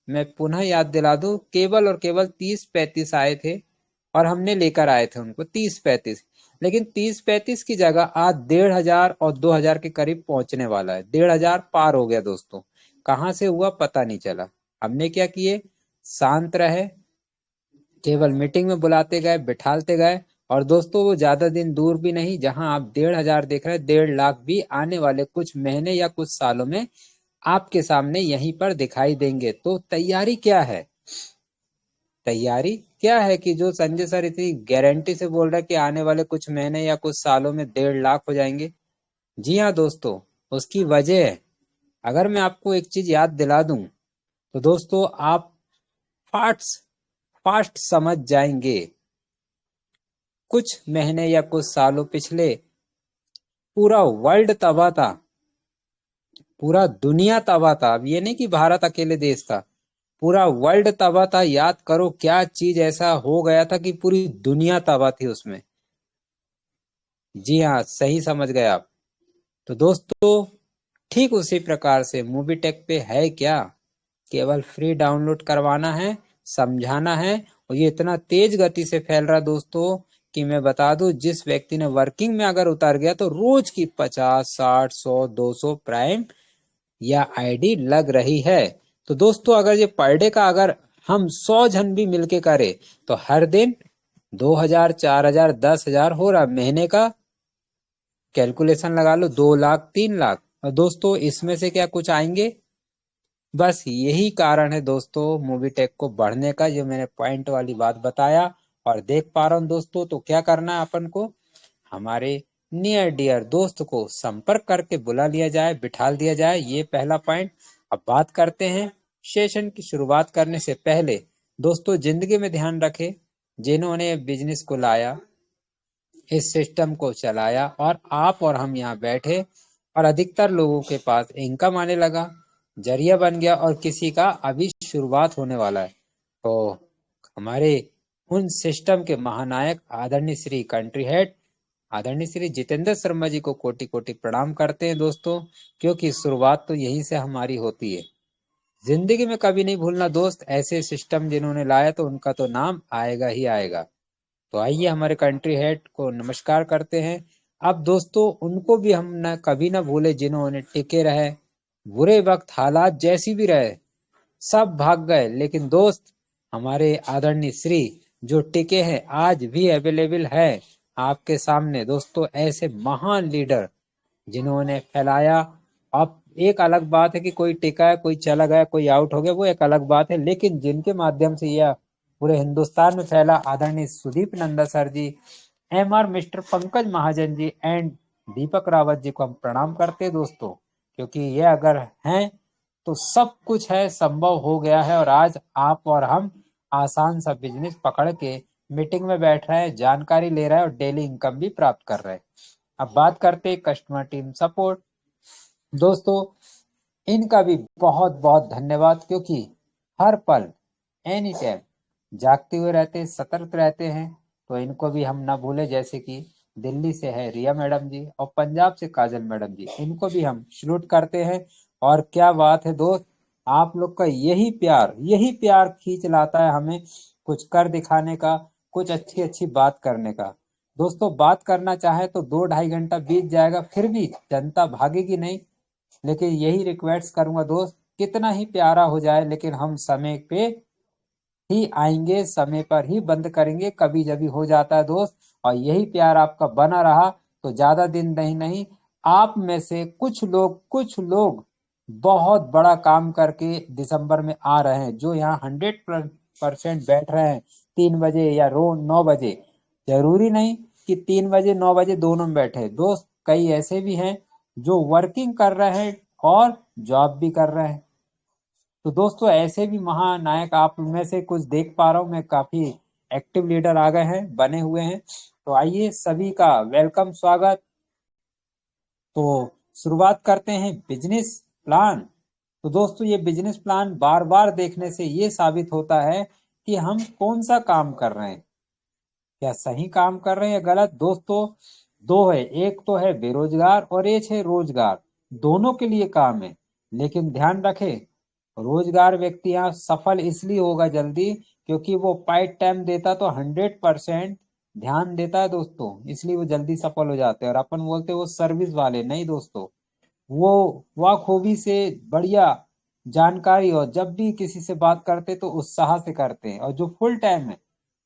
मैं पुनः याद दिला दूं, केवल और केवल 30-35 आए थे और हमने लेकर आए थे उनको 30-35। लेकिन 30-35 की जगह आज 1,500 और 2,000 के करीब पहुंचने वाला है। 1,500 पार हो गया दोस्तों। कहां से हुआ पता नहीं चला। हमने क्या किए, शांत रहे, केवल मीटिंग में बुलाते गए, बिठाते गए। और दोस्तों वो ज्यादा दिन दूर भी नहीं, जहां आप 1,500 देख रहे हैं, 1,50,000 भी आने वाले कुछ महीने या कुछ सालों में आपके सामने यहीं पर दिखाई देंगे। तो तैयारी क्या है, तैयारी क्या है कि जो संजय सर इतनी गारंटी से बोल रहे हैं कि आने वाले कुछ महीने या कुछ सालों में 1,50,000 हो जाएंगे। जी हाँ दोस्तों, उसकी वजह है। अगर मैं आपको एक चीज याद दिला दूं तो दोस्तों आप फास्ट फास्ट समझ जाएंगे। कुछ महीने या कुछ सालों पिछले पूरा वर्ल्ड तबाह था, पूरा दुनिया तबाह था। अब ये नहीं कि भारत अकेले देश था, पूरा वर्ल्ड तबाह था। याद करो क्या चीज ऐसा हो गया था कि पूरी दुनिया तबाह थी उसमें। जी हाँ, सही समझ गए आप। तो दोस्तों ठीक उसी प्रकार से मूवी टेक पे है क्या, केवल फ्री डाउनलोड करवाना है, समझाना है। और ये इतना तेज गति से फैल रहा दोस्तों कि मैं बता दूं, जिस व्यक्ति ने वर्किंग में अगर उतर गया तो रोज की 50, 60, 100, 200 प्राइम या आईडी लग रही है। तो दोस्तों अगर ये पर डे का अगर हम 100 जन भी मिलके करें तो हर दिन 2,000, 4,000, 10,000 हो रहा। महीने का कैलकुलेशन लगा लो, 2,00,000, 3,00,000। और दोस्तों इसमें से क्या कुछ आएंगे। बस यही कारण है दोस्तों मूवी टेक को बढ़ने का, जो मैंने पॉइंट वाली बात बताया। और देख पा रहा हूं दोस्तों, तो क्या करना है अपन को, हमारे नियर डियर दोस्त को संपर्क करके बुला लिया जाए, बिठा दिया जाए। ये पहला पॉइंट। अब बात करते हैं सेशन की शुरुआत करने से पहले। दोस्तों जिंदगी में ध्यान रखें, जिन्होंने बिजनेस को लाया, इस सिस्टम को चलाया, और आप और हम यहाँ बैठे और अधिकतर लोगों के पास इनकम आने लगा, जरिया बन गया, और किसी का अभी शुरुआत होने वाला है। तो हमारे उन सिस्टम के महानायक आदरणीय श्री कंट्री हेड, आदरणीय श्री जितेंद्र शर्मा जी को कोटि कोटि प्रणाम करते हैं दोस्तों, क्योंकि शुरुआत तो यहीं से हमारी होती है। जिंदगी में कभी नहीं भूलना दोस्त, ऐसे सिस्टम जिन्होंने लाया तो उनका तो नाम आएगा ही आएगा। तो आइए हमारे कंट्री हेड को नमस्कार करते हैं। अब दोस्तों उनको भी हम न कभी ना भूले जिन्होंने टिके रहे, बुरे वक्त हालात जैसी भी रहे, सब भाग गए, लेकिन दोस्त हमारे आदरणीय श्री जो टिके हैं आज भी अवेलेबल है आपके सामने। दोस्तों ऐसे महान लीडर जिन्होंने फैलाया। अब एक अलग बात है कि कोई टिका है, कोई चला गया, कोई आउट हो गया, वो एक अलग बात है, लेकिन जिनके माध्यम से यह पूरे हिंदुस्तान में फैला, आदरणीय Sudeep Nanda sir ji, MR mister Pankaj Mahajan ji and Deepak Rawat ji को हम प्रणाम करते हैं दोस्तों। क्योंकि ये अगर हैं तो सब कुछ है, संभव हो गया है। और आज आप और हम आसान सा बिजनेस पकड़ के मीटिंग में बैठ रहे हैं, जानकारी ले रहे हैं और डेली इनकम भी प्राप्त कर रहे हैं। अब बात करते हैं कस्टमर टीम सपोर्ट। दोस्तों इनका भी बहुत बहुत धन्यवाद, क्योंकि हर पल एनी टाइम जागते हुए रहते हैं, सतर्क रहते हैं। तो इनको भी हम ना भूले, जैसे कि दिल्ली से है रिया मैडम जी और पंजाब से काजल मैडम जी, इनको भी हम सल्यूट करते हैं। और क्या बात है दोस्त, आप लोग का यही प्यार खींच लाता है हमें कुछ कर दिखाने का, कुछ अच्छी अच्छी बात करने का। दोस्तों बात करना चाहे तो 2-2.5 घंटा बीत जाएगा, फिर भी जनता भागेगी नहीं। लेकिन यही रिक्वेस्ट करूंगा दोस्त, कितना ही प्यारा हो जाए लेकिन हम समय पे ही आएंगे, समय पर ही बंद करेंगे। कभी जभी हो जाता है दोस्त, और यही प्यार आपका बना रहा तो ज्यादा दिन नहीं, आप में से कुछ लोग बहुत बड़ा काम करके दिसंबर में आ रहे हैं, जो यहाँ 100% बैठ रहे हैं 3 बजे या रो 9 बजे। जरूरी नहीं कि 3 बजे 9 बजे दोनों में बैठे दोस्त, कई ऐसे भी हैं जो वर्किंग कर रहे हैं और जॉब भी कर रहे हैं। तो दोस्तों ऐसे भी महानायक आप में से कुछ देख पा रहा हूँ मैं, काफी एक्टिव लीडर आ गए हैं, बने हुए हैं। तो आइए सभी का वेलकम, स्वागत। तो शुरुआत करते हैं बिजनेस प्लान। तो दोस्तों ये बिजनेस प्लान बार बार देखने से ये साबित होता है कि हम कौन सा काम कर रहे हैं, क्या सही काम कर रहे हैं या गलत। दोस्तों दो है, एक तो है बेरोजगार और एक है रोजगार, दोनों के लिए काम है। लेकिन ध्यान रखें, रोजगार व्यक्ति यहाँ सफल इसलिए होगा जल्दी, क्योंकि वो पार्ट टाइम देता तो 100% ध्यान देता है दोस्तों, इसलिए वो जल्दी सफल हो जाते हैं। और अपन बोलते हैं वो सर्विस वाले, नहीं दोस्तों, वो खूबी से बढ़िया जानकारी, और जब भी किसी से बात करते तो उत्साह से करते हैं। और जो फुल टाइम है,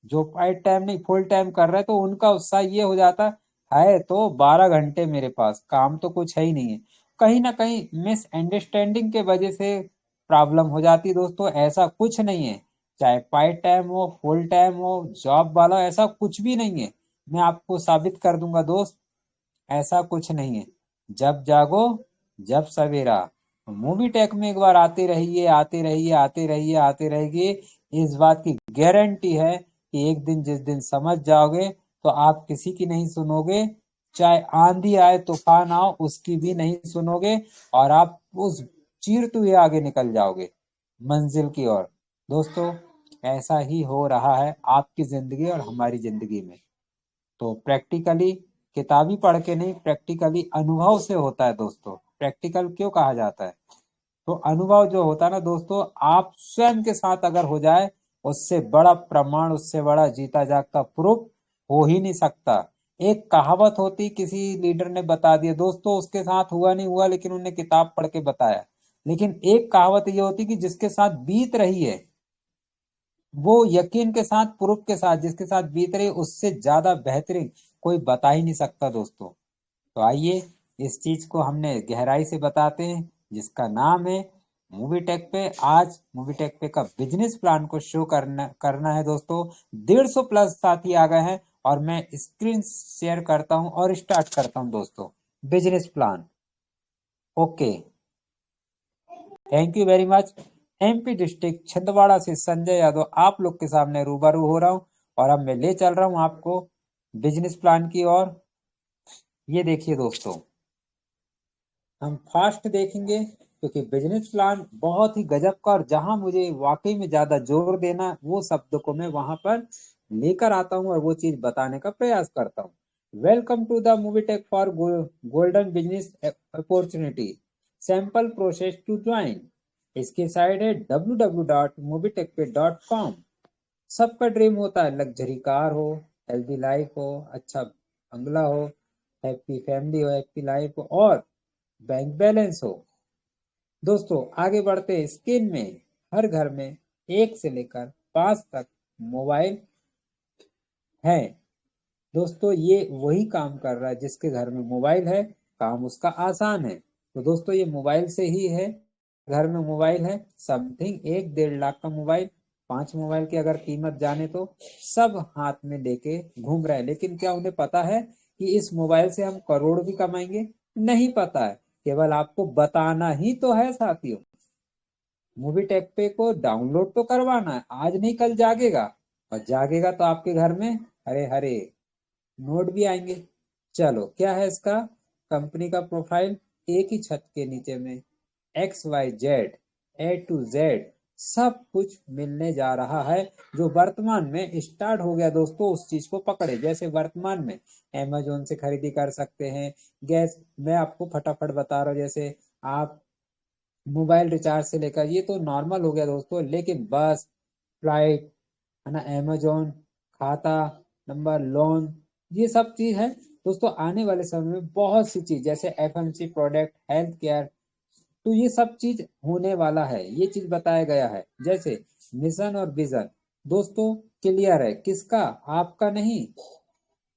जो पार्ट टाइम नहीं फुल टाइम कर रहे हैं, तो उनका उत्साह ये हो जाता है तो 12 घंटे मेरे पास काम तो कुछ है ही नहीं है। कहीं ना कहीं मिसअंडरस्टैंडिंग के वजह से प्रॉब्लम हो जाती है दोस्तों, ऐसा कुछ नहीं है। चाहे पार्ट टाइम हो, फुल टाइम हो, जॉब वाला, ऐसा कुछ भी नहीं है। मैं आपको साबित कर दूंगा दोस्त, ऐसा कुछ नहीं है। जब जागो जब सवेरा। मूवी टेक में एक बार आते रहिए, आते रहिए, आते रहिए, आते रहिए। इस बात की गारंटी है कि एक दिन जिस दिन समझ जाओगे तो आप किसी की नहीं सुनोगे, चाहे आंधी आए तूफान आओ उसकी भी नहीं सुनोगे, और आप उस चीरते हुए आगे निकल जाओगे मंजिल की ओर। दोस्तों, ऐसा ही हो रहा है आपकी जिंदगी और हमारी जिंदगी में। तो प्रैक्टिकली, किताबी पढ़ के नहीं, प्रैक्टिकली अनुभव से होता है दोस्तों। प्रैक्टिकल क्यों कहा जाता है? तो अनुभव जो होता है ना दोस्तों, आप स्वयं के साथ अगर हो जाए, उससे बड़ा प्रमाण, उससे बड़ा जीता जागता प्रूफ हो ही नहीं सकता। एक कहावत होती, किसी लीडर ने बता दिया दोस्तों, उसके साथ हुआ नहीं हुआ लेकिन उन्हें किताब पढ़ के बताया। लेकिन एक कहावत ये होती कि जिसके साथ बीत रही है, वो यकीन के साथ, प्रूफ के साथ, जिसके साथ बीत रही, उससे ज्यादा बेहतरीन कोई बता ही नहीं सकता दोस्तों। तो आइए, इस चीज को हमने गहराई से बताते हैं, जिसका नाम है मूवी टेक पे। आज मूवी टेक पे का बिजनेस प्लान को शो करना है दोस्तों। 150 प्लस साथी आ गए हैं, और मैं स्क्रीन शेयर करता हूं और स्टार्ट करता हूं दोस्तों business plan. Okay, thank you very much. MP district Chhindwara से संजय यादव आप लोग के सामने रूबरू हो रहा हूँ, और अब मैं ले चल रहा हूँ आपको बिजनेस प्लान की ओर। ये देखिए दोस्तों, हम फास्ट देखेंगे क्योंकि बिजनेस प्लान बहुत ही गजब का, और जहां मुझे वाकई में ज्यादा जोर देना है, वो शब्द को मैं वहां पर लेकर आता हूं और वो चीज बताने का प्रयास करता हूं। Welcome to the Movie Tech for golden business opportunity, sample process to join. इसकी साइट है www.movitechpay.com। सबका ड्रीम होता है लग्जरी कार हो, हेल्दी लाइफ हो, अच्छा बंगला हो, हैप्पी फैमिली हो, हैप्पी लाइफ हो, और बैंक बैलेंस हो। दोस्तों, आगे बढ़ते हैं। स्क्रीन में हर घर में 1 से लेकर 5 तक मोबाइल है दोस्तों। ये वही काम कर रहा है जिसके घर में मोबाइल है, काम उसका आसान है। तो दोस्तों, ये मोबाइल से ही है, घर में मोबाइल है। समथिंग 1-1.5 लाख का मोबाइल, 5 मोबाइल की अगर कीमत जाने तो, सब हाथ में लेके घूम रहे हैं। लेकिन क्या उन्हें पता है कि इस मोबाइल से हम करोड़ भी कमाएंगे? नहीं पता है। केवल आपको बताना ही तो है साथियों। मूवी टेक पे को डाउनलोड तो करवाना है, आज नहीं कल जागेगा, और जागेगा तो आपके घर में हरे हरे नोट भी आएंगे। चलो, क्या है इसका कंपनी का प्रोफाइल? एक ही छत के नीचे में XYZ A to Z सब कुछ मिलने जा रहा है। जो वर्तमान में स्टार्ट हो गया दोस्तों, उस चीज को पकड़े। जैसे वर्तमान में अमेजोन से खरीदी कर सकते हैं गैस, मैं आपको फटाफट बता रहा हूँ। जैसे आप मोबाइल रिचार्ज से लेकर, ये तो नॉर्मल हो गया दोस्तों, लेकिन बस, फ्लाइट, है ना, अमेजोन, खाता नंबर, लोन, ये सब चीज है दोस्तों। आने वाले समय में बहुत सी चीज, जैसे FMC प्रोडक्ट, हेल्थ केयर, तो ये सब चीज होने वाला है। ये चीज बताया गया है। जैसे मिशन और विजन दोस्तों क्लियर है, किसका? आपका नहीं।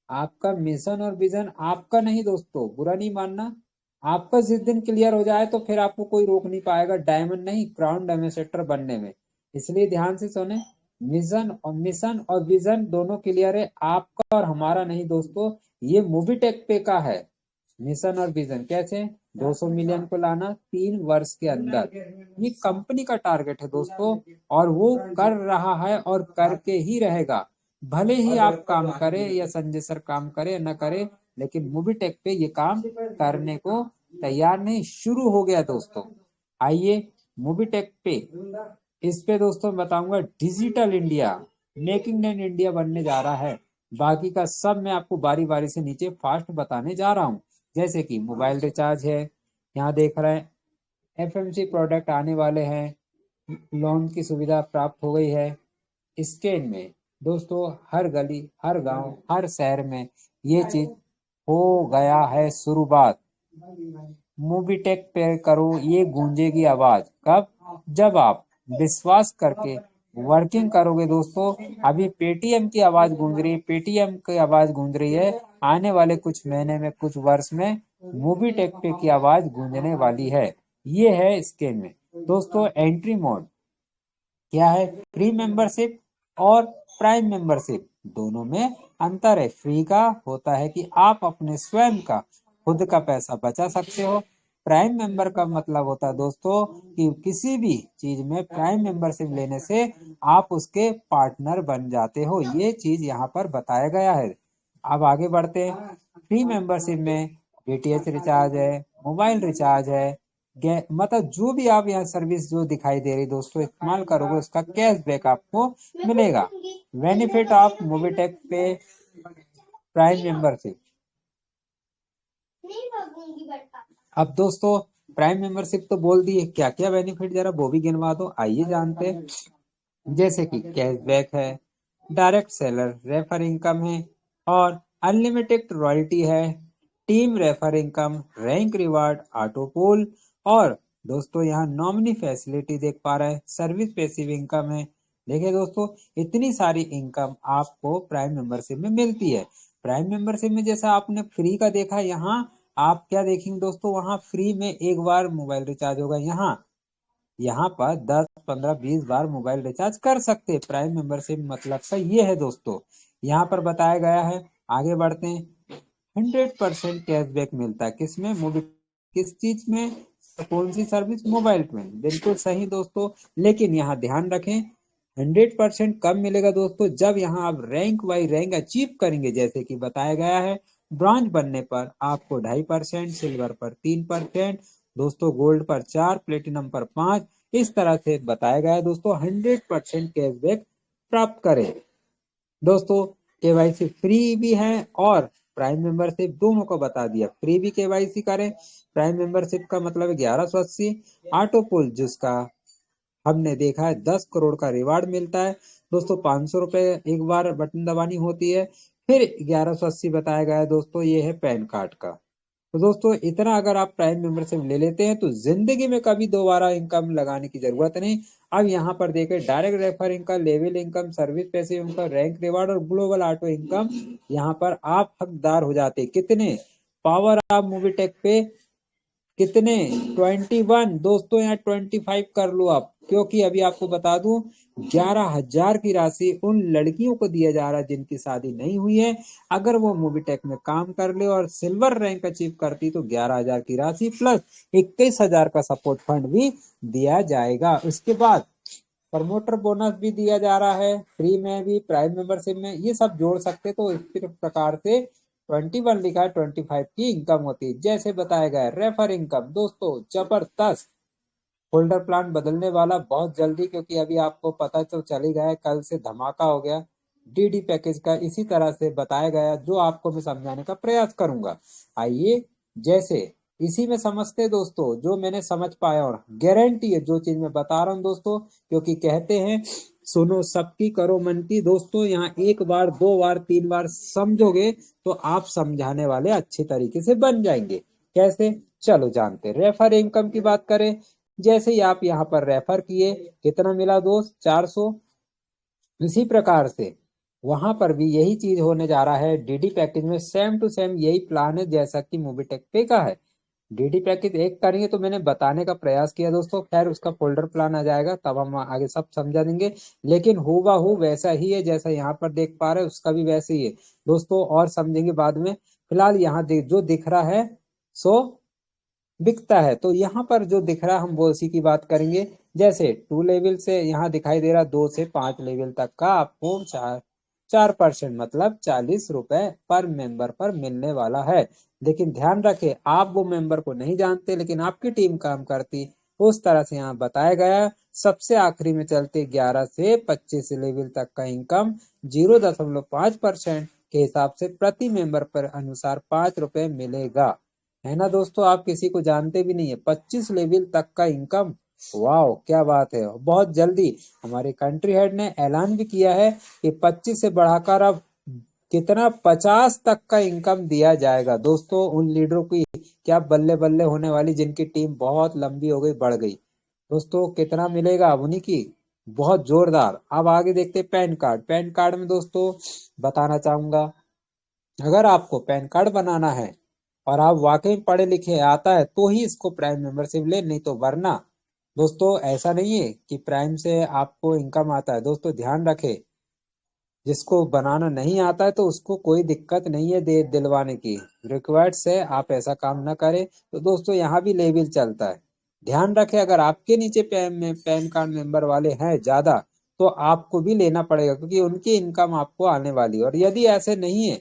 आपका मिशन और विजन आपका नहीं दोस्तों, बुरा नहीं मानना। आपका जिस दिन क्लियर हो जाए तो फिर आपको कोई रोक नहीं पाएगा डायमंड नहीं, क्राउन एम्बेसडर बनने में। इसलिए ध्यान से सुने, मिशन और विजन दोनों क्लियर है, आपका और हमारा नहीं दोस्तों। ये मूवी टेक पे का है। मिशन और विजन कैसे? 200 मिलियन को लाना 3 वर्ष के अंदर, ये कंपनी का टारगेट है दोस्तों, और वो कर रहा है और करके ही रहेगा। भले ही आप काम करें या संजय सर काम करे न करे, लेकिन मूवी टेक पे ये काम करने को तैयार नहीं, शुरू हो गया दोस्तों। आइए, मूवी टेक पे, इस पे दोस्तों बताऊंगा digital India, making in India बनने जा रहा है। बाकी का सब मैं आपको बारी बारी से नीचे फास्ट बताने जा रहा हूँ। जैसे कि मोबाइल रिचार्ज है, यहाँ देख रहे हैं FMC प्रोडक्ट आने वाले हैं, लोन की सुविधा प्राप्त हो गई है। स्पेन में दोस्तों हर गली, हर गांव, हर शहर में ये चीज हो गया है शुरुआत। मोबीटेक पे करो ये गूंजेगी आवाज कब? जब आप विश्वास करके वर्किंग करोगे दोस्तों। अभी पेटीएम की आवाज गूंज रही है, पेटीएम की आवाज गूंज रही है। आने वाले कुछ महीने में, कुछ वर्ष में मोबीटेक पे की आवाज गूंजने वाली है। ये है स्कैम में दोस्तों। एंट्री मोड क्या है? फ्री मेंबरशिप और प्राइम मेंबरशिप दोनों में अंतर है। फ्री का होता है कि आप अपने स्वयं का खुद का पैसा बचा सकते हो। प्राइम मेंबर का मतलब होता है दोस्तों कि किसी भी चीज में प्राइम मेंबरशिप लेने से आप उसके पार्टनर बन जाते हो। ये चीज यहाँ पर बताया गया है। अब आगे बढ़ते हैं। फ्री मेंबरशिप में डीटीएच रिचार्ज है, मोबाइल रिचार्ज है, मतलब जो भी आप यहाँ सर्विस जो दिखाई दे रही दोस्तों इस्तेमाल करोगे उसका कैशबैक आपको मिलेगा। बेनिफिट ऑफ मोबीटेक पे प्राइम मेंबरशिप। अब दोस्तों प्राइम मेंबरशिप तो बोल दी है, क्या क्या बेनिफिट जरा वो भी गिनवा दो, आइए जानते हैं। जैसे कि कैशबैक है, डायरेक्ट सेलर रेफर इनकम है, और अनलिमिटेड रॉयल्टी है, team refer income, rank reward, auto pool, और दोस्तों यहाँ नॉमिनी फैसिलिटी देख पा रहे हैं, सर्विस पैसिव इनकम है। देखिए दोस्तों इतनी सारी इनकम आपको प्राइम मेंबरशिप में मिलती है। प्राइम मेंबरशिप में जैसा आपने फ्री का देखा, यहाँ आप क्या देखेंगे दोस्तों, वहाँ फ्री में एक बार मोबाइल रिचार्ज होगा। यहाँ यहाँ पर 10, 15, 20 बार मोबाइल रिचार्ज कर सकते हैं। प्राइम मेंबरशिप मतलब का ये है दोस्तों, यहाँ पर बताया गया है। आगे बढ़ते हैं। 100% कैशबैक मिलता है किसमें? मोबाइल। किस चीज में? कौन सी सर्विस? मोबाइल में। बिल्कुल सही दोस्तों। लेकिन यहाँ ध्यान रखें 100% कब मिलेगा दोस्तों? जब यहाँ आप रैंक बाई रैंक अचीव करेंगे। जैसे कि बताया गया है ब्रॉन्ज बनने पर आपको 2.5%, सिल्वर पर 3%, दोस्तों गोल्ड पर 4, प्लेटिनम पर 5, इस तरह से बताया गया है दोस्तों। 100% कैशबैक प्राप्त करें दोस्तों। केवाईसी फ्री भी है और प्राइम मेंबरशिप दोनों को बता दिया। फ्री भी केवाईसी करें, प्राइम मेंबरशिप का मतलब है 1180। ऑटो पुल जिसका हमने देखा है 10 करोड़ का रिवार्ड मिलता है दोस्तों। 500 रुपए एक बार बटन दबानी होती है। फिर 1180 बताया गया है दोस्तों, ये है पैन कार्ड का। तो दोस्तों इतना अगर आप प्राइम मेंबरशिप ले लेते हैं तो जिंदगी में कभी दोबारा इनकम लगाने की जरूरत नहीं। अब यहाँ पर देखें direct refer income, level income, service passive income, rank reward और ग्लोबल ऑटो इनकम। यहाँ पर आप हकदार हो जाते हैं कितने? पावर ऑफ मोबीटेक पे कितने? 21 दोस्तों। यहाँ 25 कर लो आप, क्योंकि अभी आपको बता दूं 11,000 की राशि उन लड़कियों को दिया जा रहा है जिनकी शादी नहीं हुई है। अगर वो मोबीटेक में काम कर ले और सिल्वर रैंक अचीव करती तो 11,000 की राशि प्लस 21,000 का सपोर्ट फंड भी दिया जाएगा। उसके बाद प्रमोटर बोनस भी दिया जा रहा है, फ्री में भी प्राइम मेंबरशिप में। ये सब जोड़ सकते तो इस प्रकार से 21 लिखा है, 25 की इनकम होती है। जैसे बताया गया रेफर इनकम दोस्तों जबरदस्त। होल्डर प्लान बदलने वाला बहुत जल्दी, क्योंकि अभी आपको पता तो चल ही गया है, कल से धमाका हो गया डीडी पैकेज का। इसी तरह से बताया गया जो आपको मैं समझाने का प्रयास करूंगा। आइए जैसे इसी में समझते दोस्तों, जो मैंने समझ पाया और गारंटी है जो चीज मैं बता रहा हूँ दोस्तों, क्योंकि कहते हैं सुनो सबकी करो मन की। दोस्तों यहाँ एक बार, दो बार, तीन बार समझोगे तो आप समझाने वाले अच्छे तरीके से बन जाएंगे। कैसे? चलो जानते। रेफर इनकम की बात करें, जैसे ही आप यहाँ पर रेफर किए कितना मिला दोस्त? 400। इसी प्रकार से वहां पर भी यही चीज होने जा रहा है। डीडी पैकेज में सेम टू सेम यही प्लान है जैसा कि मोबीटेक पे का है। डीडी पैकेज एक करेंगे तो मैंने बताने का प्रयास किया दोस्तों, खैर उसका फोल्डर प्लान आ जाएगा तब हम आगे सब समझा देंगे। लेकिन हूबहू वैसा ही है जैसा यहाँ पर देख पा रहे हैं, उसका भी वैसे ही है दोस्तों, और समझेंगे बाद में। फिलहाल यहाँ जो दिख रहा है सो बिकता है। तो यहाँ पर जो दिख रहा है हम वो उसी की बात करेंगे। जैसे 2 लेवल से यहाँ दिखाई दे रहा 2 से 5 लेवल तक का आपको 4% मतलब 40 रुपए पर मेंबर पर मिलने वाला है। लेकिन ध्यान रखें आप वो मेंबर को नहीं जानते, लेकिन आपकी टीम काम करती उस तरह से यहाँ बताया गया। सबसे आखिरी में चलते 11 से 25 लेवल तक का इनकम 0.5% के हिसाब से प्रति मेंबर पर अनुसार 5 रुपए मिलेगा। है ना दोस्तों? आप किसी को जानते भी नहीं है, 25 लेवल तक का इनकम वाह क्या बात है। बहुत जल्दी हमारे कंट्री हेड ने ऐलान भी किया है कि 25 से बढ़ाकर अब कितना 50 तक का इनकम दिया जाएगा। दोस्तों उन लीडरों की क्या बल्ले बल्ले होने वाली जिनकी टीम बहुत लंबी हो गई, बढ़ गई। दोस्तों कितना मिलेगा अब उन्हीं की, बहुत जोरदार। अब आगे देखते हैं पैन कार्ड। पैन कार्ड में दोस्तों बताना चाहूंगा, अगर आपको पैन कार्ड बनाना है और आप वाकई पढ़े लिखे आता है तो ही इसको प्राइम मेंबरशिप ले, नहीं तो वरना। दोस्तों ऐसा नहीं है कि प्राइम से आपको इनकम आता है। दोस्तों ध्यान रखें, जिसको बनाना नहीं आता है तो उसको कोई दिक्कत नहीं है दे दिलवाने की। रिक्वायर्ड से आप ऐसा काम ना करें। तो दोस्तों यहाँ भी लेवल चलता है। ध्यान रखें, अगर आपके नीचे पैन कार्ड मेंबर वाले हैं ज्यादा तो आपको भी लेना पड़ेगा, क्योंकि उनकी इनकम आपको आने वाली है। और यदि ऐसे नहीं है,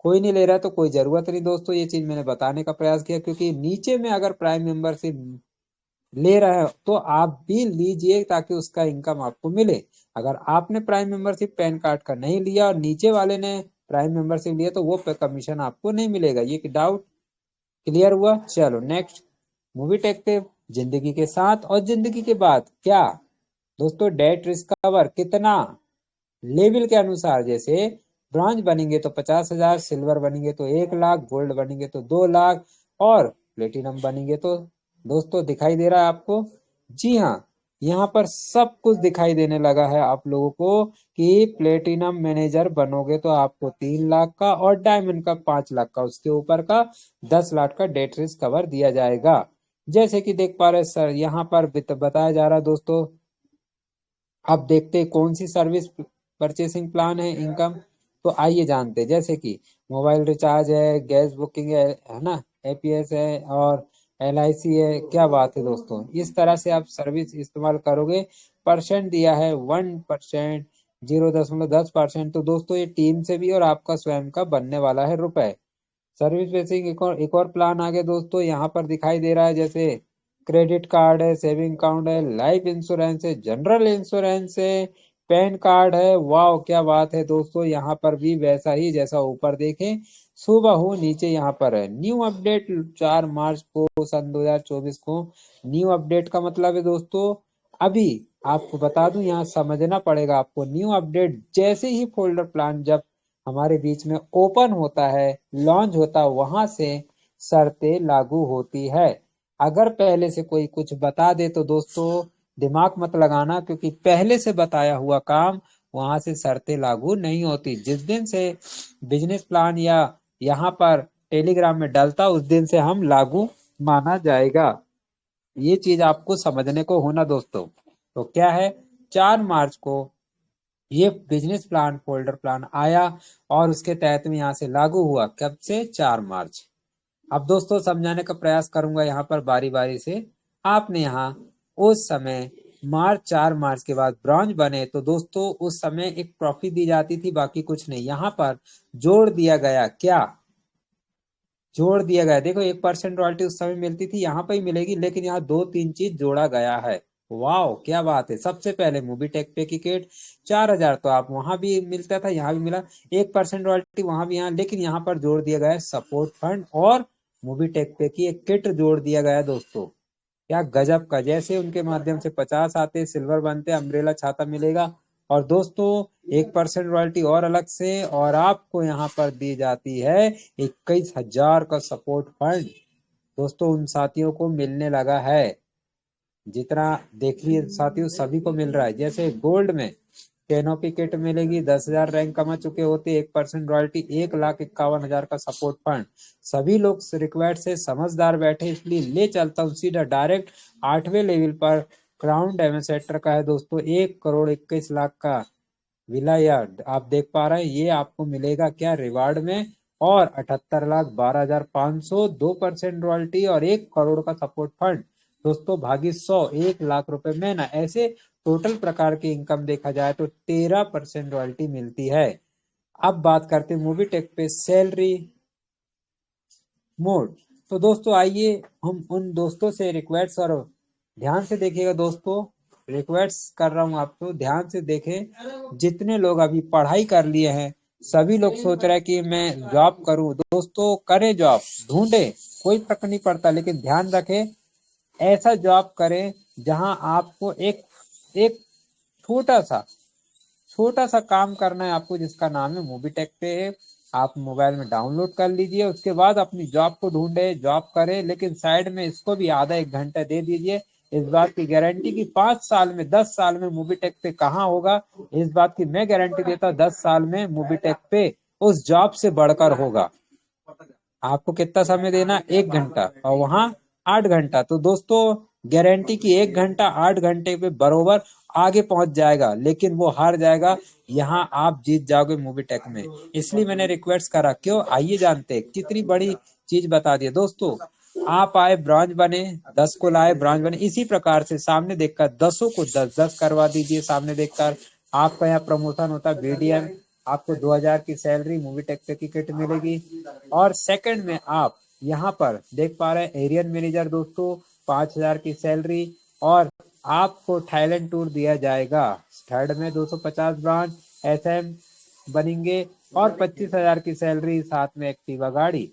कोई नहीं ले रहा, तो कोई जरूरत नहीं। दोस्तों ये चीज मैंने बताने का प्रयास किया, क्योंकि नीचे में अगर प्राइम मेंबरशिप ले रहे हो तो आप भी लीजिए ताकि उसका इनकम आपको मिले। अगर आपने प्राइम मेंबरशिप पैन कार्ड का नहीं लिया और नीचे वाले ने प्राइम मेंबरशिप लिया तो वो कमीशन आपको नहीं मिलेगा। ये डाउट क्लियर हुआ? चलो नेक्स्ट, मूवी टेक पे जिंदगी के साथ और जिंदगी के बाद क्या। दोस्तों डेट रिस्क कवर कितना, लेवल के अनुसार, जैसे ब्रॉन्ज बनेंगे तो 50,000, सिल्वर बनेंगे तो 1 लाख, गोल्ड बनेंगे तो 2 लाख और प्लेटिनम बनेंगे तो। दोस्तों दिखाई दे रहा है आपको? जी हाँ, यहाँ पर सब कुछ दिखाई देने लगा है आप लोगों को कि प्लेटिनम मैनेजर बनोगे तो आपको 3 लाख का और डायमंड का 5 लाख का, उसके ऊपर का 10 लाख का डेट रिस्क कवर दिया जाएगा। जैसे कि देख पा रहे सर, यहाँ पर बताया जा रहा है दोस्तों। अब देखते हैं कौन सी सर्विस परचेसिंग प्लान है इनकम। तो आइए जानते हैं, जैसे कि मोबाइल रिचार्ज है, गैस बुकिंग है ना, एपीएस है और एलआईसी है। क्या बात है दोस्तों, इस तरह से आप सर्विस इस्तेमाल करोगे। परसेंट दिया है 1%, 0.10%। तो दोस्तों ये टीम से भी और आपका स्वयं का बनने वाला है रुपए। सर्विस बेसिंग एक और प्लान आ गया दोस्तों, यहाँ पर दिखाई दे रहा है। जैसे क्रेडिट कार्ड है, सेविंग अकाउंट है, लाइफ इंश्योरेंस है, जनरल इंश्योरेंस है, पैन कार्ड है। वाह क्या बात है दोस्तों, यहाँ पर भी वैसा ही जैसा ऊपर देखें सुबह हो, नीचे यहाँ पर है न्यू अपडेट 4 मार्च को सन 2024 को। न्यू अपडेट का मतलब है दोस्तों, अभी आपको बता दूं, यहाँ समझना पड़ेगा आपको। न्यू अपडेट जैसे ही फोल्डर प्लान जब हमारे बीच में ओपन होता है, लॉन्च होता है, वहां से शर्तें लागू होती है। अगर पहले से कोई कुछ बता दे तो दोस्तों दिमाग मत लगाना, क्योंकि पहले से बताया हुआ काम वहां से शर्तें लागू नहीं होती। जिस दिन से बिजनेस प्लान या यहाँ पर टेलीग्राम में डलता, उस दिन से हम लागू माना जाएगा। ये चीज आपको समझने को होना दोस्तों। तो क्या है, 4 मार्च को ये बिजनेस प्लान फोल्डर प्लान आया और उसके तहत में यहाँ से लागू हुआ। कब से? 4 मार्च। अब दोस्तों समझाने का प्रयास करूंगा यहाँ पर बारी बारी से। आपने यहाँ उस समय 4 मार्च के बाद ब्रॉन्ज बने तो दोस्तों उस समय एक ट्रॉफी दी जाती थी, बाकी कुछ नहीं। यहाँ पर जोड़ दिया गया, क्या जोड़ दिया गया? देखो 1% रॉयल्टी उस समय मिलती थी, यहाँ पर ही मिलेगी, लेकिन यहाँ 2-3 चीज जोड़ा गया है। वाह क्या बात है। सबसे पहले मूवी टेक पे की किट 4,000, तो आप वहां भी मिलता था, यहाँ भी मिला। 1% रॉयल्टी वहां भी, यहाँ, लेकिन यहाँ पर जोड़ दिया गया है सपोर्ट फंड और मूवी टेक पे की एक किट जोड़ दिया गया है दोस्तों। क्या गजब का। जैसे उनके माध्यम से 50 आते, सिल्वर बनते, अम्ब्रेला छाता मिलेगा और दोस्तों 1% रॉयल्टी और अलग से, और आपको यहाँ पर दी जाती है 21,000 का सपोर्ट फंड। दोस्तों उन साथियों को मिलने लगा है, जितना देखिए साथियों सभी को मिल रहा है। जैसे गोल्ड में कैनोपी किट मिलेगी, 10,000 रैंक कमा चुके होते, 1% रॉयल्टी, 1,51,000 का सपोर्ट फंड। सभी लोग रिक्वायर्ड से समझदार बैठे, इसलिए ले चलता हूँ सीधा डायरेक्ट 8वें लेवल पर। क्राउन डेमोसेटर का है दोस्तों 1,21,00,000 का विला, या आप देख पा रहे हैं, ये आपको मिलेगा क्या रिवार्ड में। और 78,12,500, 2% रॉयल्टी और 1 करोड़ का सपोर्ट फंड। दोस्तों भागी 100, 1 लाख रुपए में ना, ऐसे टोटल प्रकार की इनकम देखा जाए तो 13% रॉयल्टी मिलती है। अब बात करते हैं मूवी टेक पे सैलरी मोड। तो दोस्तों आइए हम उन दोस्तों से रिक्वेस्ट, और ध्यान से देखिएगा दोस्तों, रिक्वेस्ट कर रहा हूँ आपको, ध्यान से देखें। जितने लोग अभी पढ़ाई कर लिए हैं, सभी लोग सोच रहे हैं कि मैं जॉब करूं। दोस्तों करें जॉब, ढूंढे, कोई फर्क नहीं पड़ता, लेकिन ध्यान रखें ऐसा जॉब करें जहां आपको एक एक छोटा सा छोटा सा काम करना है आपको, जिसका नाम है मोबीटेक पे। आप मोबाइल में डाउनलोड कर लीजिए, उसके बाद अपनी जॉब को ढूंढे, जॉब करें, लेकिन साइड में इसको भी आधा एक घंटा दे दीजिए। इस बात की गारंटी कि 5 साल में 10 साल में मोबीटेक पे कहाँ होगा, इस बात की मैं गारंटी देता हूँ, 10 साल में मोबीटेक पे उस जॉब से बढ़कर होगा। आपको कितना समय देना, 1 घंटा, और वहां 8 घंटा। तो दोस्तों गारंटी की 1 घंटा 8 घंटे पे बरोबर आगे पहुंच जाएगा, लेकिन वो हार जाएगा। यहाँ आप जीत जाओगे मूवी टेक में। इसलिए मैंने रिक्वेस्ट करा। क्यों, आइए जानते हैं। कितनी बड़ी चीज बता दिया दोस्तों। आप आए ब्रॉन्ज बने, 10 को लाए ब्रॉन्ज बने। इसी प्रकार से सामने देखकर 10 को 10-10 करवा दीजिए। सामने देखकर आपका यहाँ प्रमोशन होता है बीडीएम, आपको 2000 की सैलरी मूवी टेक पे की किट मिलेगी। और सेकंड में आप यहाँ पर देख पा रहे हैं एरियन मैनेजर दोस्तों, 5000 की सैलरी। और आपको थाईलैंड टूर दिया जाएगा। थर्ड में 250 ब्रांच एसएम बनेंगे और 25,000 की सैलरी, साथ में एक्टिवा गाड़ी,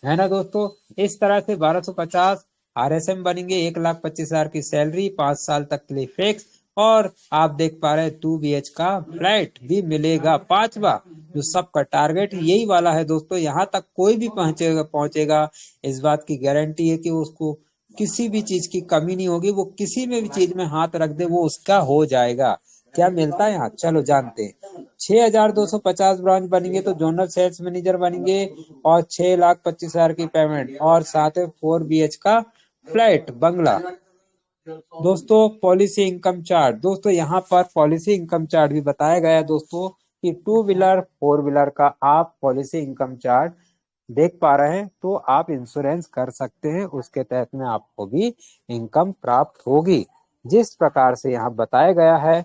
है ना दोस्तों। इस तरह से 1250 आरएसएम बनेंगे, 1,25,000 की सैलरी, 5 साल तक के लिए फिक्स। और आप देख पा रहे हैं 2 BH का फ्लैट भी मिलेगा, 5वां। जो सबका टारगेट यही वाला है दोस्तों। यहाँ तक कोई भी पहुंचेगा पहुंचेगा, इस बात की गारंटी है कि उसको किसी भी चीज की कमी नहीं होगी। वो किसी में भी चीज में हाथ रख दे, वो उसका हो जाएगा। क्या मिलता है यहाँ, चलो जानते हैं। 6,250 ब्रांच बनेंगे तो जोनल सेल्स मैनेजर बनेंगे, और 6,25,000 की पेमेंट, और साथ में 4 BH का फ्लैट बंगला। दोस्तों पॉलिसी इनकम चार्ट, दोस्तों यहाँ पर पॉलिसी इनकम चार्ट भी बताया गया है दोस्तों, कि 2 व्हीलर 4 व्हीलर का आप पॉलिसी इनकम चार्ट देख पा रहे हैं, तो आप इंश्योरेंस कर सकते हैं। उसके तहत में आपको भी इनकम प्राप्त होगी। जिस प्रकार से यहाँ बताया गया है,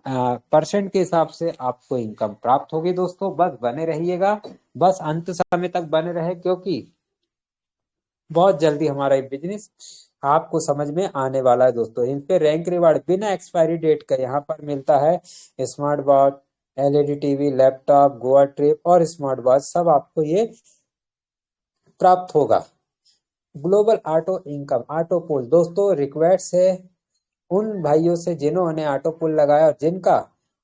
परसेंट के हिसाब से आपको इनकम प्राप्त होगी। दोस्तों बस बने रहिएगा, बस अंत समय तक बने रहे, क्योंकि बहुत जल्दी हमारा ये बिजनेस आपको समझ में आने वाला है दोस्तों। इन पे रैंक रिवार्ड बिना एक्सपायरी डेट का यहाँ पर मिलता है। Smart watch, LED TV, laptop, Goa trip और स्मार्ट वॉच, सब आपको ये प्राप्त होगा। ग्लोबल ऑटो इनकम ऑटो पुल, दोस्तों रिक्वेस्ट है उन भाइयों से जिन्होंने ऑटो पुल लगाया और जिनका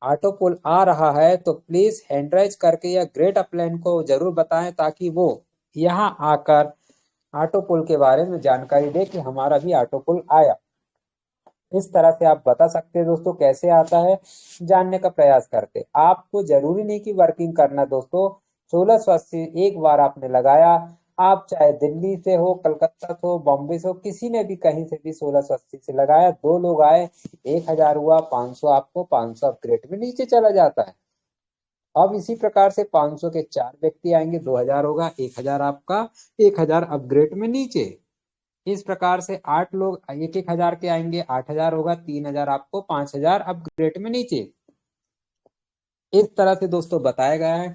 ऑटो पुल आ रहा है, तो प्लीज हैंडराइज करके या ग्रेट अपलाइन को जरूर बताएं, ताकि वो यहाँ आकर ऑटो पुल के बारे में जानकारी दे कि हमारा भी ऑटो पुल आया। इस तरह से आप बता सकते हैं दोस्तों, कैसे आता है जानने का प्रयास करते। आपको जरूरी नहीं कि वर्किंग करना दोस्तों। 1680 एक बार आपने लगाया, आप चाहे दिल्ली से हो, कलकत्ता से हो, बॉम्बे से हो, किसी ने भी कहीं से भी 1680 से लगाया, 2 लोग आए, 1,000 हुआ, 500 आपको, 500 अपग्रेड में नीचे चला जाता है। अब इसी प्रकार से 500 के 4 व्यक्ति आएंगे, 2,000 होगा, 1,000 आपका, 1,000 अपग्रेड में नीचे। इस प्रकार से 8 लोग 1,000 के आएंगे, 8,000 होगा, 3,000 आपको, 5,000 अपग्रेड में नीचे। इस तरह से दोस्तों बताया गया है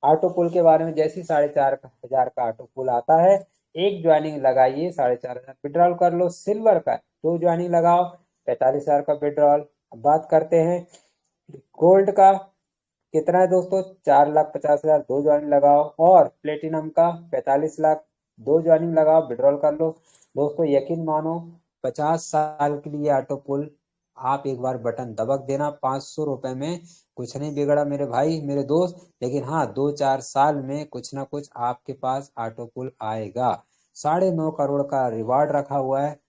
ऑटो पुल के बारे में। जैसे 4,500 का ऑटो पुल आता है, एक ज्वाइनिंग लगाइए, 4,500 विड्रॉल कर लो। सिल्वर का 2 ज्वाइनिंग लगाओ, 45,000 का विड्रॉल। अब बात करते हैं गोल्ड का, कितना है दोस्तों, 4,50,000, 2 ज्वाइनिंग लगाओ। और प्लेटिनम का 45 लाख, 2 ज्वाइनिंग लगाओ, विड्रॉल कर लो। दोस्तों यकीन मानो, 50 साल के लिए ऑटो पुल, आप एक बार बटन दबक देना, 500 रुपए में कुछ नहीं बिगड़ा मेरे भाई मेरे दोस्त। लेकिन हाँ, 2-4 साल में कुछ ना कुछ आपके पास ऑटो पुल आएगा। 9.5 करोड़ का रिवार्ड रखा हुआ है।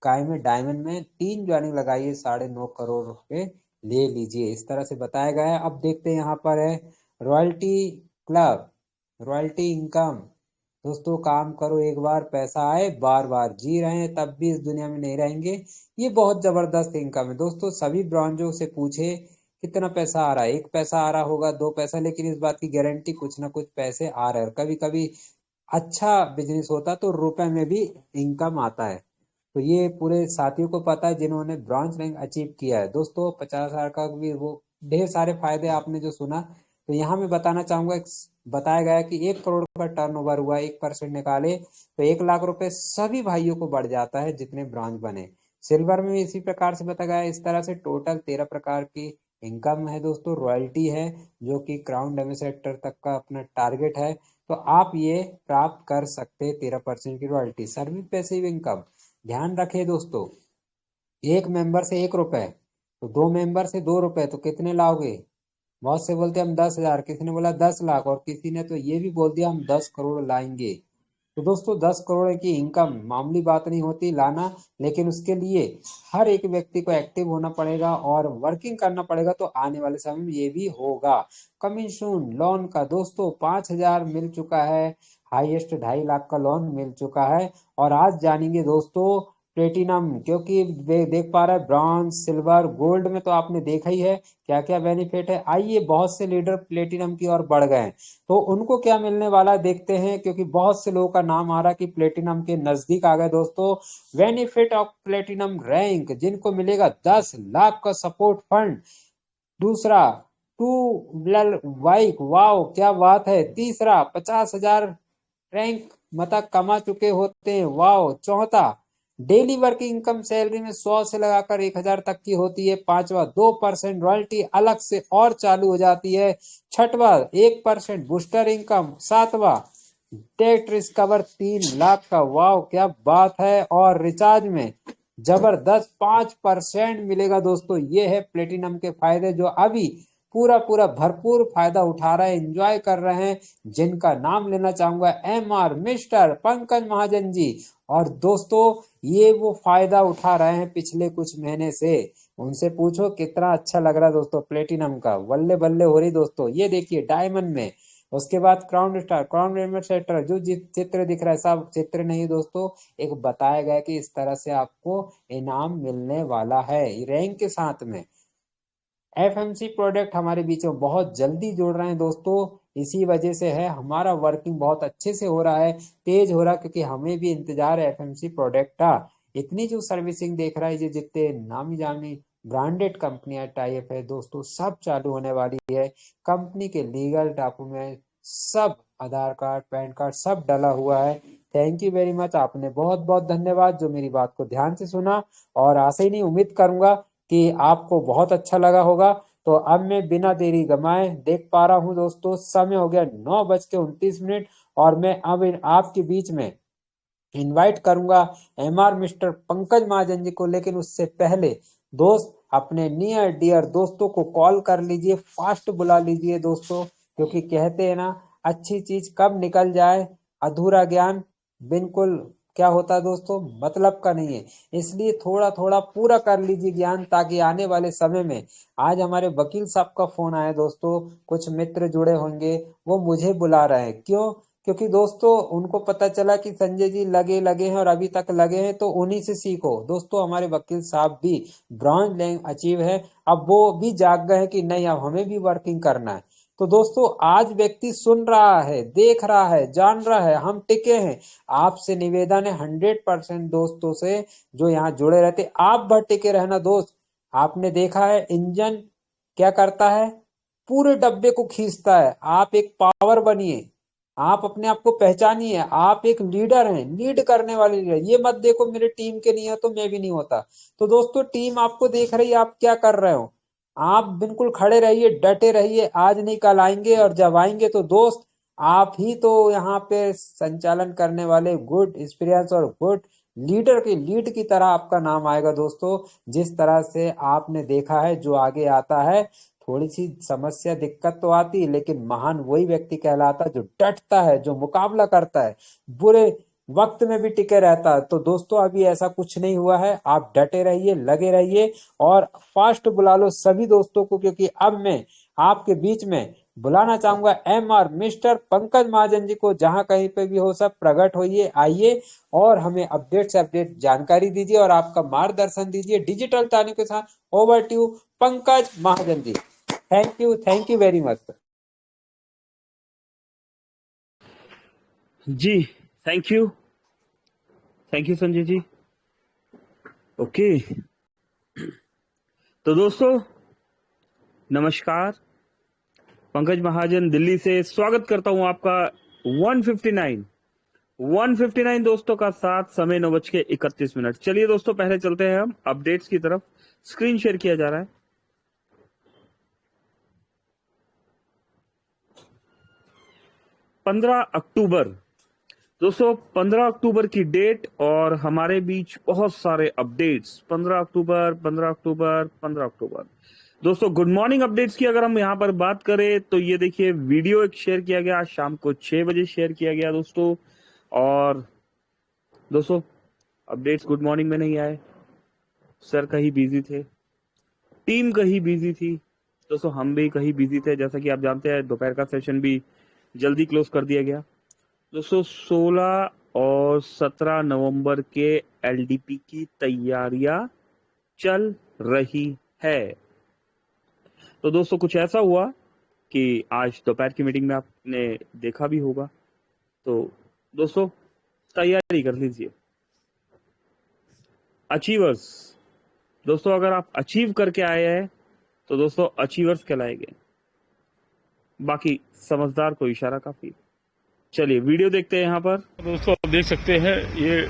काय में डायमंड में 3 ज्वाइनिंग लगाइए, 9.5 करोड़ रुपए ले लीजिए। इस तरह से बताया गया है। अब देखते हैं यहाँ पर है रॉयल्टी क्लब, रॉयल्टी इनकम। दोस्तों काम करो एक बार, पैसा आए बार बार। जी रहे हैं तब भी इस दुनिया में नहीं रहेंगे। ये बहुत जबरदस्त इनकम है दोस्तों। सभी ब्रांचों से पूछे कितना पैसा आ रहा है, 1 पैसा आ रहा होगा, 2 पैसा, लेकिन इस बात की गारंटी कुछ ना कुछ पैसे आ रहे हैं। और कभी कभी अच्छा बिजनेस होता तो रुपए में भी इनकम आता है। तो ये पूरे साथियों को पता है जिन्होंने ब्रॉन्ज रैंक अचीव किया है। दोस्तों 50,000 का भी वो ढेर सारे फायदे आपने जो सुना, तो यहाँ मैं बताना चाहूंगा। बताया गया कि 1 करोड़ का टर्नओवर हुआ, 1% निकाले तो 1 लाख रुपए सभी भाइयों को बढ़ जाता है जितने ब्रॉन्ज बने। सिल्वर में भी इसी प्रकार से बताया गया है। इस तरह से टोटल 13 प्रकार की इनकम है दोस्तों। रॉयल्टी है जो कि क्राउन एम्बेसडर तक का अपना टारगेट है, तो आप ये प्राप्त कर सकते हैं 13% की रॉयल्टी। सर्विस पैसिव इनकम, ध्यान रखे दोस्तों, एक मेंबर से 1 रुपए, तो 2 मेंबर से 2 रुपए, तो कितने लाओगे? बहुत से बोलते हैं हम 10,000, किसी ने बोला 10 लाख, और किसी ने तो ये भी बोल दिया हम 10 करोड़ लाएंगे। तो दोस्तों 10 करोड़ की इनकम मामूली बात नहीं होती लाना, लेकिन उसके लिए हर एक व्यक्ति को एक्टिव होना पड़ेगा और वर्किंग करना पड़ेगा, तो आने वाले समय में ये भी होगा। कमिंग सून लोन का दोस्तों 5,000 मिल चुका है, हाईएस्ट 2.5 लाख का लोन मिल चुका है। और आज जानेंगे दोस्तों प्लेटिनम, क्योंकि देख पा रहे हैं ब्रॉन्ज सिल्वर गोल्ड में तो आपने देखा ही है क्या क्या बेनिफिट है। आइए बहुत से लीडर प्लेटिनम की ओर बढ़ गए, तो उनको क्या मिलने वाला है देखते हैं, क्योंकि बहुत से लोगों का नाम आ रहा कि प्लेटिनम के नजदीक आ गए दोस्तों। बेनिफिट ऑफ प्लेटिनम रैंक, जिनको मिलेगा 10 लाख का सपोर्ट फंड। दूसरा, टू व्हीलर बाइक, वाओ क्या बात है। तीसरा, 50,000 रैंक मतलब कमा चुके होते हैं, वाओ। चौथा, डेली वर्किंग इनकम सैलरी में 100 से लगाकर 1,000 तक की होती है। पांचवा, 2% रॉयल्टी अलग से और चालू हो जाती है। छठवा, 1% बूस्टर इनकम। सातवा, डेट रिस्कवर 3 लाख का, वाओ क्या बात है। और रिचार्ज में जबरदस्त 5% मिलेगा दोस्तों। ये है प्लेटिनम के फायदे, जो अभी पूरा पूरा भरपूर फायदा उठा रहे हैं, एंजॉय कर रहे हैं। जिनका नाम लेना चाहूंगा, MR मिस्टर पंकज महाजन जी। और दोस्तों ये वो फायदा उठा रहे हैं पिछले कुछ महीने से। उनसे पूछो कितना अच्छा लग रहा है दोस्तों, प्लेटिनम का बल्ले बल्ले हो रही दोस्तों। ये देखिए डायमंड में, उसके बाद क्राउन स्टार, क्राउन एम्बेसडर, जो चित्र दिख रहा है सब चित्र नहीं दोस्तों, एक बताया गया कि इस तरह से आपको इनाम मिलने वाला है रैंक के साथ में। FMC प्रोडक्ट हमारे बीच में बहुत जल्दी जुड़ रहे हैं दोस्तों, इसी वजह से है हमारा वर्किंग बहुत अच्छे से हो रहा है, तेज हो रहा है, क्योंकि हमें भी इंतजार है FMC प्रोडक्ट का। इतनी जो सर्विसिंग देख रहा है, ये जितने नामी जानी ब्रांडेड कंपनियां टाइप है दोस्तों, सब चालू होने वाली है। कंपनी के लीगल डॉक्यूमेंट सब, आधार कार्ड पैन कार्ड सब डला हुआ है। थैंक यू वेरी मच, आपने बहुत बहुत धन्यवाद जो मेरी बात को ध्यान से सुना। और आशा ही नहीं, उम्मीद करूंगा कि आपको बहुत अच्छा लगा होगा। तो अब मैं बिना देरी गमाए देख पा रहा हूं दोस्तों, समय हो गया 9:29, और मैं अब आपके बीच में इनवाइट करूंगा MR मिस्टर पंकज महाजन जी को। लेकिन उससे पहले दोस्त अपने नियर डियर दोस्तों को कॉल कर लीजिए, फास्ट बुला लीजिए दोस्तों, क्योंकि कहते हैं ना, अच्छी चीज कब निकल जाए, अधूरा ज्ञान बिल्कुल क्या होता है दोस्तों, मतलब का नहीं है। इसलिए थोड़ा थोड़ा पूरा कर लीजिए ज्ञान, ताकि आने वाले समय में, आज हमारे वकील साहब का फोन आया दोस्तों, कुछ मित्र जुड़े होंगे, वो मुझे बुला रहे हैं। क्यों? क्योंकि दोस्तों उनको पता चला कि संजय जी लगे लगे हैं और अभी तक लगे हैं, तो उन्हीं से सीखो दोस्तों। हमारे वकील साहब भी ब्रॉन्ज रैंक अचीव है, अब वो भी जाग गए हैं कि नहीं अब हमें भी वर्किंग करना है। तो दोस्तों आज व्यक्ति सुन रहा है, देख रहा है, जान रहा है, हम टिके हैं। आपसे निवेदन है 100% दोस्तों से जो यहाँ जुड़े रहते, आप भर टिके रहना दोस्त। आपने देखा है इंजन क्या करता है, पूरे डब्बे को खींचता है। आप एक पावर बनिए, आप अपने आप को पहचानिए, आप एक लीडर हैं, लीड करने वाले लीडर। ये मत देखो मेरे टीम के नहीं है तो मैं भी नहीं होता। तो दोस्तों टीम आपको देख रही है, आप क्या कर रहे हो, आप बिल्कुल खड़े रहिए, डटे रहिए, आज नहीं कल आएंगे, और जब आएंगे तो दोस्त आप ही तो यहाँ पे संचालन करने वाले गुड एक्सपीरियंस और गुड लीडर की लीड की तरह आपका नाम आएगा दोस्तों। जिस तरह से आपने देखा है, जो आगे आता है थोड़ी सी समस्या दिक्कत तो आती है, लेकिन महान वही व्यक्ति कहलाता है जो डटता है, जो मुकाबला करता है, बुरे वक्त में भी टिके रहता है। तो दोस्तों अभी ऐसा कुछ नहीं हुआ है, आप डटे रहिए, लगे रहिए, और फास्ट बुला लो सभी दोस्तों को, क्योंकि अब मैं आपके बीच में बुलाना चाहूंगा MR मिस्टर पंकज महाजन जी को। जहां कहीं पे भी हो सब प्रकट होइए, आइए और हमें अपडेट से अपडेट जानकारी दीजिए और आपका मार्गदर्शन दीजिए डिजिटल ताने के साथ। Over to Pankaj Mahajan ji. Thank you very much sir. जी thank you Sanjay ji. Okay, तो दोस्तों नमस्कार, पंकज महाजन दिल्ली से स्वागत करता हूं आपका 159 दोस्तों का साथ, समय 9:31। चलिए दोस्तों पहले चलते हैं हम अपडेट्स की तरफ। स्क्रीन शेयर किया जा रहा है। 15 अक्टूबर, दोस्तों 15 अक्टूबर की डेट और हमारे बीच बहुत सारे अपडेट्स। 15 अक्टूबर 15 अक्टूबर 15 अक्टूबर। दोस्तों गुड मॉर्निंग अपडेट्स की अगर हम यहाँ पर बात करें तो ये देखिए वीडियो एक शेयर किया गया, आज शाम को 6 बजे शेयर किया गया दोस्तों। और दोस्तों अपडेट्स गुड मॉर्निंग में नहीं आए, सर कहीं बिजी थे, टीम कहीं बिजी थी, दोस्तों हम भी कहीं बिजी थे। जैसा कि आप जानते हैं दोपहर का सेशन भी जल्दी क्लोज कर दिया गया। दोस्तों 16 और 17 नवंबर के एलडीपी की तैयारियां चल रही है। तो दोस्तों कुछ ऐसा हुआ कि आज दोपहर की मीटिंग में आपने देखा भी होगा। तो दोस्तों तैयारी कर लीजिए। अचीवर्स, दोस्तों अगर आप अचीव करके आए हैं तो दोस्तों अचीवर्स कहलाएंगे, बाकी समझदार को इशारा काफी। चलिए वीडियो देखते हैं यहाँ पर। दोस्तों आप देख सकते हैं ये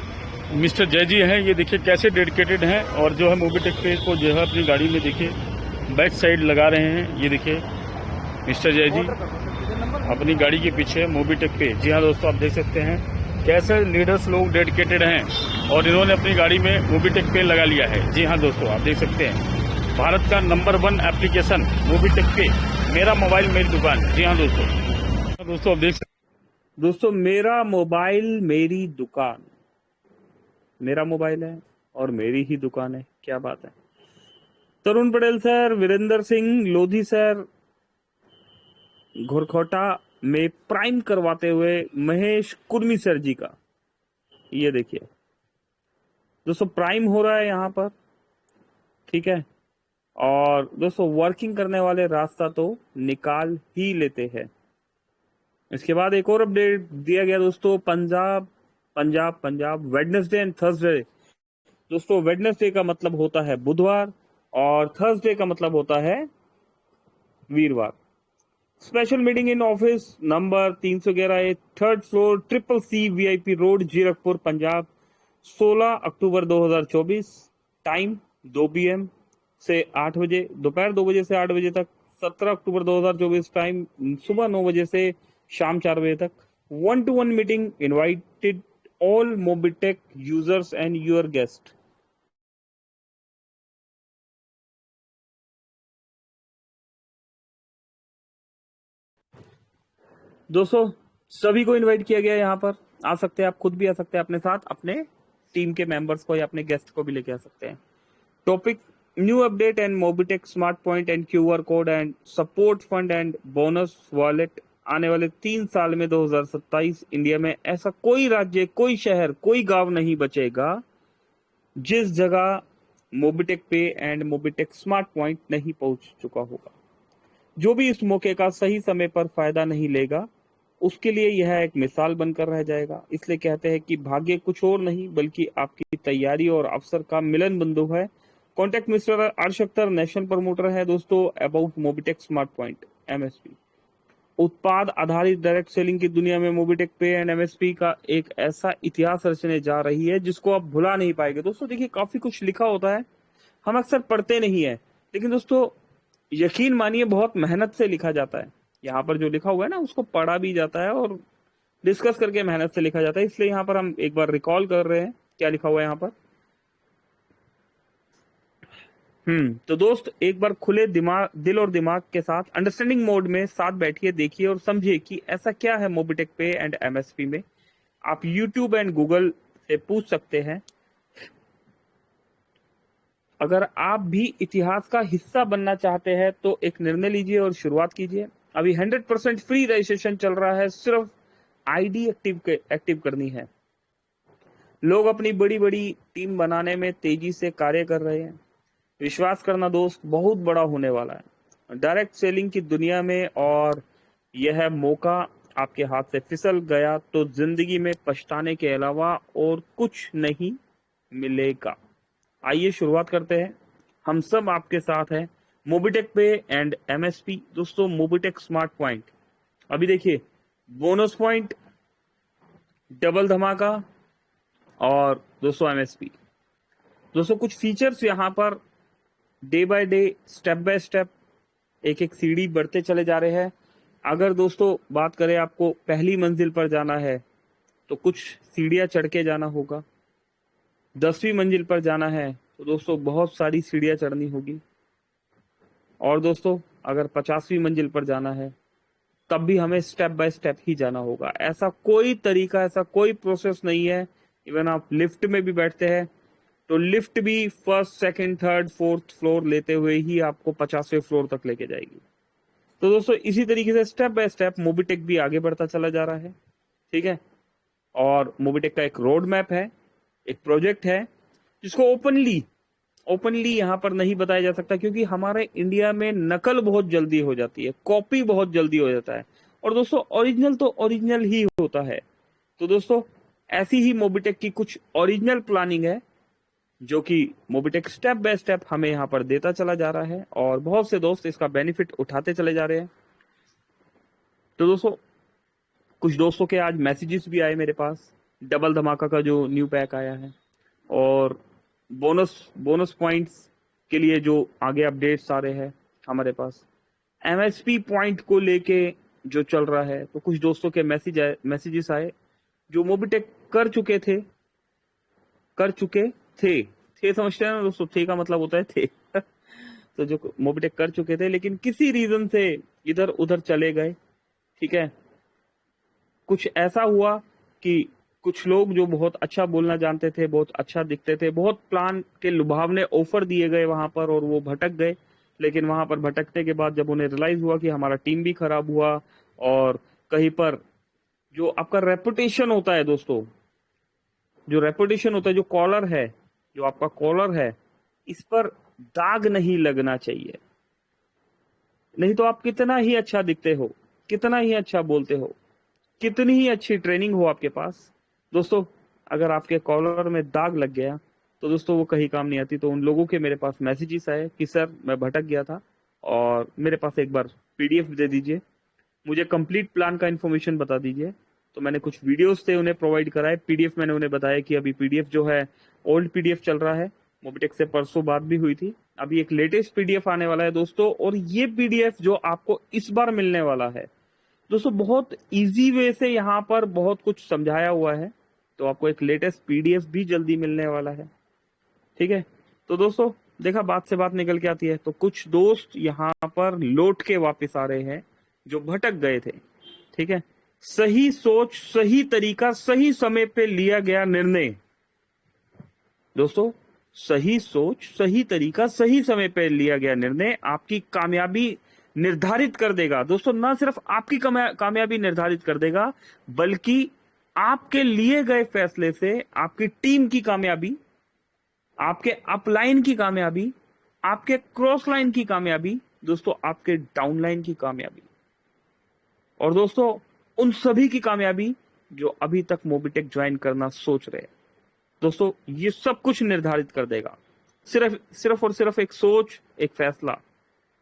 मिस्टर जय जी हैं, ये देखिए कैसे डेडिकेटेड हैं और जो है मोबीटेक पे को जो है अपनी गाड़ी में देखिए बैक साइड लगा रहे हैं। ये देखिए मिस्टर जय जी अपनी गाड़ी के पीछे मोबीटेक पे। जी हाँ दोस्तों आप देख सकते हैं कैसे लीडर्स लोग डेडिकेटेड हैं और इन्होंने अपनी गाड़ी में मोबीटेक पे लगा लिया है। जी हाँ दोस्तों आप देख सकते हैं भारत का नंबर 1 एप्लीकेशन मोबीटेक पे, मेरा मोबाइल मेरी दुकान। जी हाँ दोस्तों आप देख सकते दोस्तों मेरा मोबाइल मेरी दुकान, मेरा मोबाइल है और मेरी ही दुकान है, क्या बात है। तरुण पटेल सर, वीरेंद्र सिंह लोधी सर घोरखोटा में प्राइम करवाते हुए महेश कुर्मी सर जी का, ये देखिए दोस्तों प्राइम हो रहा है यहाँ पर, ठीक है। और दोस्तों वर्किंग करने वाले रास्ता तो निकाल ही लेते हैं। इसके बाद एक और अपडेट दिया गया दोस्तों, पंजाब वेडनेसडे एंड थर्सडे। दोस्तों वेडनेसडे का मतलब होता है बुधवार और थर्सडे का मतलब होता है वीरवार। Special meeting in office number 311 3rd floor CCC VIP road Zirakpur Punjab 16 October 2024। Time 2 PM से 8 बजे, दोपहर 2 बजे से 8 बजे तक। 17 अक्टूबर 2024 टाइम सुबह 9 बजे से शाम 4 बजे तक। 1-to-1 meeting invited all Mobitech users and your guest. दोस्तों सभी को इनवाइट किया गया, यहाँ पर आ सकते हैं, आप खुद भी आ सकते हैं, अपने साथ अपने टीम के मेंबर्स को या अपने गेस्ट को भी लेके आ सकते हैं। Topic new update and Mobitech smart point and QR code and support fund and bonus wallet. आने वाले 3 साल में 2027 इंडिया में ऐसा कोई राज्य, कोई शहर, कोई गांव नहीं बचेगा जिस जगह मोबीटेक पे एंड मोबीटेक स्मार्ट पॉइंट नहीं पहुंच चुका होगा। जो भी इस मौके का सही समय पर फायदा नहीं लेगा उसके लिए यह एक मिसाल बनकर रह जाएगा। इसलिए कहते हैं कि भाग्य कुछ और नहीं बल्कि आपकी तैयारी और अवसर का मिलन बिंदु है। कॉन्टेक्ट मिस्टर अर्श अख्तर, नेशनल प्रमोटर है दोस्तों about Mobitech smart point MSP। उत्पाद आधारित डायरेक्ट सेलिंग की दुनिया में मोबीटेक पे एंड MSP का एक ऐसा इतिहास रचने जा रही है जिसको आप भुला नहीं पाएंगे। दोस्तों देखिए काफी कुछ लिखा होता है, हम अक्सर पढ़ते नहीं है, लेकिन दोस्तों यकीन मानिए बहुत मेहनत से लिखा जाता है। यहाँ पर जो लिखा हुआ है ना उसको पढ़ा भी जाता है और डिस्कस करके मेहनत से लिखा जाता है। इसलिए यहाँ पर हम एक बार रिकॉल कर रहे हैं क्या लिखा हुआ है यहाँ पर। तो दोस्त एक बार खुले दिल और दिमाग के साथ अंडरस्टैंडिंग मोड में साथ बैठिए, देखिए और समझिए कि ऐसा क्या है मोबीटेक पे एंड MSP में। आप YouTube एंड गूगल से पूछ सकते हैं। अगर आप भी इतिहास का हिस्सा बनना चाहते हैं तो एक निर्णय लीजिए और शुरुआत कीजिए। अभी 100% फ्री रजिस्ट्रेशन चल रहा है, सिर्फ ID एक्टिव करनी है। लोग अपनी बड़ी बड़ी टीम बनाने में तेजी से कार्य कर रहे हैं। विश्वास करना दोस्त बहुत बड़ा होने वाला है डायरेक्ट सेलिंग की दुनिया में, और यह मौका आपके हाथ से फिसल गया तो जिंदगी में पछताने के अलावा और कुछ नहीं मिलेगा। आइए शुरुआत करते हैं, हम सब आपके साथ हैं। मोबीटेक पे एंड MSP दोस्तों, मोबीटेक स्मार्ट पॉइंट। अभी देखिए बोनस पॉइंट, डबल धमाका और दोस्तों MSP। दोस्तों कुछ फीचर्स यहाँ per day by day, step by step एक एक सीढ़ी बढ़ते चले जा रहे हैं। अगर दोस्तों बात करें आपको पहली मंजिल पर जाना है तो कुछ सीढ़ियां चढ़ के जाना होगा। 10वीं मंजिल पर जाना है तो दोस्तों बहुत सारी सीढ़ियां चढ़नी होगी। और दोस्तों अगर 50वीं मंजिल पर जाना है तब भी हमें स्टेप बाय स्टेप ही जाना होगा। ऐसा कोई तरीका, ऐसा कोई प्रोसेस नहीं है। इवन आप लिफ्ट में भी बैठते हैं तो लिफ्ट भी first, second, third, fourth floor लेते हुए ही आपको 50वें फ्लोर तक लेके जाएगी। तो दोस्तों इसी तरीके से स्टेप बाय स्टेप मोबिटेक भी आगे बढ़ता चला जा रहा है, ठीक है। और मोबिटेक का एक रोड मैप है, एक प्रोजेक्ट है जिसको ओपनली यहाँ पर नहीं बताया जा सकता, क्योंकि हमारे इंडिया में नकल बहुत जल्दी हो जाती है, कॉपी बहुत जल्दी हो जाता है, और दोस्तों ओरिजिनल तो ओरिजिनल ही होता है। तो दोस्तों ऐसी ही मोबिटेक की कुछ ओरिजिनल प्लानिंग है जो कि मोबिटेक स्टेप बाय स्टेप हमें यहाँ पर देता चला जा रहा है, और बहुत से दोस्त इसका बेनिफिट उठाते चले जा रहे हैं। तो दोस्तों कुछ दोस्तों के आज मैसेजेस भी आए मेरे पास, डबल धमाका का जो न्यू पैक आया है, और बोनस पॉइंट्स के लिए जो आगे अपडेट्स आ रहे हैं हमारे पास, एमएसपी पॉइंट को लेके जो चल रहा है। तो कुछ दोस्तों के मैसेजेस आए जो मोबिटेक कर चुके थे समझते हैं ना दोस्तों, थे का मतलब होता है थे तो जो मोबिटेक कर चुके थे लेकिन किसी रीजन से इधर उधर चले गए, ठीक है। कुछ ऐसा हुआ कि कुछ लोग जो बहुत अच्छा बोलना जानते थे, बहुत अच्छा दिखते थे, बहुत प्लान के लुभावने ऑफर दिए गए वहां पर, और वो भटक गए। लेकिन वहां पर भटकने के बाद जब उन्हें रियलाइज हुआ कि हमारा टीम भी खराब हुआ, और कहीं पर जो आपका रेपुटेशन होता है दोस्तों, जो रेपुटेशन होता है, जो कॉलर है, जो आपका कॉलर है, इस पर दाग नहीं लगना चाहिए। नहीं तो आप कितना ही अच्छा दिखते हो, कितना ही अच्छा बोलते हो, कितनी ही अच्छी ट्रेनिंग हो आपके पास, दोस्तों अगर आपके कॉलर में दाग लग गया तो दोस्तों वो कहीं काम नहीं आती। तो उन लोगों के मेरे पास मैसेजेस आए कि सर मैं भटक गया था और मेरे पास एक बार पीडीएफ दे दीजिए, मुझे कंप्लीट प्लान का इन्फॉर्मेशन बता दीजिए। तो मैंने कुछ वीडियोस थे उन्हें प्रोवाइड कराए, पीडीएफ मैंने उन्हें बताया कि अभी पीडीएफ जो है ओल्ड पीडीएफ चल रहा है, मोबिटेक से परसों बात भी हुई थी, अभी एक लेटेस्ट पीडीएफ आने वाला है दोस्तों, और ये पीडीएफ जो आपको इस बार मिलने वाला है दोस्तों, बहुत इजी वे से यहाँ पर बहुत कुछ समझाया हुआ है। तो आपको एक लेटेस्ट पीडीएफ भी जल्दी मिलने वाला है, ठीक है। तो दोस्तों देखा, बात से बात निकल के आती है। तो कुछ दोस्त यहाँ पर लौट के वापस आ रहे हैं जो भटक गए थे, ठीक है। सही सोच, सही तरीका, सही समय पे लिया गया निर्णय दोस्तों, सही सोच, सही तरीका, सही समय पे लिया गया निर्णय आपकी कामयाबी निर्धारित कर देगा दोस्तों। ना सिर्फ आपकी कामयाबी निर्धारित कर देगा, बल्कि आपके लिए गए फैसले से आपकी टीम की कामयाबी, आपके अपलाइन की कामयाबी, आपके क्रॉस लाइन की कामयाबी, दोस्तों आपके डाउनलाइन की कामयाबी, और दोस्तों उन सभी की कामयाबी जो अभी तक मोबिटेक ज्वाइन करना सोच रहे हैं दोस्तों, ये सब कुछ निर्धारित कर देगा। सिर्फ और सिर्फ एक सोच, एक फैसला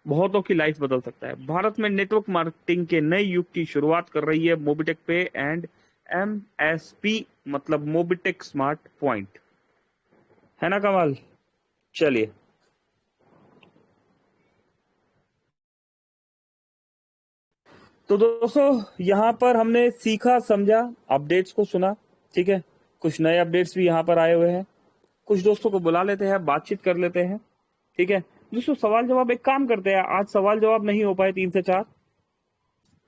बहुतों की लाइफ बदल सकता है। भारत में नेटवर्क मार्केटिंग के नए युग की शुरुआत कर रही है मोबिटेक पे एंड एमएसपी, मतलब मोबिटेक स्मार्ट पॉइंट, है ना कमाल। चलिए तो दोस्तों यहाँ पर हमने सीखा, समझा, अपडेट्स को सुना, ठीक है। कुछ नए अपडेट्स भी यहाँ पर आए हुए हैं, कुछ दोस्तों को बुला लेते हैं, बातचीत कर लेते हैं, ठीक है। दोस्तों सवाल जवाब एक काम करते हैं, आज सवाल जवाब नहीं हो पाए 3 से 4,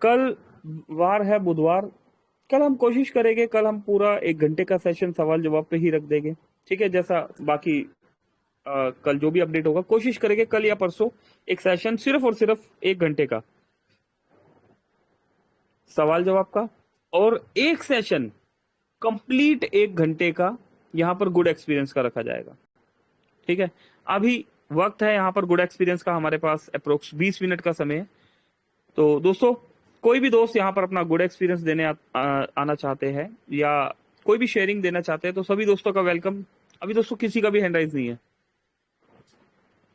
कल वार है बुधवार, कल हम कोशिश करेंगे, कल हम पूरा 1 घंटे का सेशन सवाल जवाब पे ही रख देंगे, ठीक है। जैसा बाकी कल जो भी अपडेट होगा कोशिश करेंगे कल या परसों एक सेशन सिर्फ और सिर्फ 1 घंटे का सवाल जवाब का, और एक सेशन कंप्लीट 1 घंटे का यहाँ पर गुड एक्सपीरियंस का रखा जाएगा, ठीक है। अभी वक्त है यहाँ पर गुड एक्सपीरियंस का, हमारे पास अप्रोक्स 20 मिनट का समय है। तो दोस्तों कोई भी दोस्त यहाँ पर अपना गुड एक्सपीरियंस देने आना चाहते हैं या कोई भी शेयरिंग देना चाहते हैं तो सभी दोस्तों का वेलकम। अभी दोस्तों किसी का भी हैंड राइज नहीं है,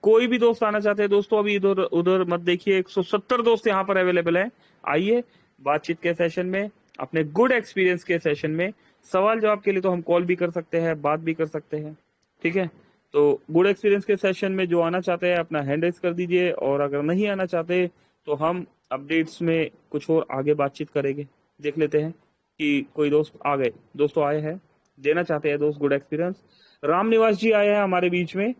कोई भी दोस्त आना चाहते हैं दोस्तों, अभी इधर उधर मत देखिए। 170 दोस्त यहाँ पर अवेलेबल है, आइए बातचीत के सेशन में, अपने गुड एक्सपीरियंस के सेशन में। सवाल जवाब के लिए तो हम कॉल भी कर सकते हैं, बात भी कर सकते हैं, ठीक है। तो गुड एक्सपीरियंस के सेशन में जो आना चाहते हैं अपना हैंड रेज कर दीजिए, और अगर नहीं आना चाहते तो हम अपडेट्स में कुछ और आगे बातचीत करेंगे, देख लेते हैं। कि कोई दोस्त आ गए, दोस्तों आए हैं, देना चाहते हैं दोस्त गुड एक्सपीरियंस। राम निवास जी आए हैं हमारे बीच में,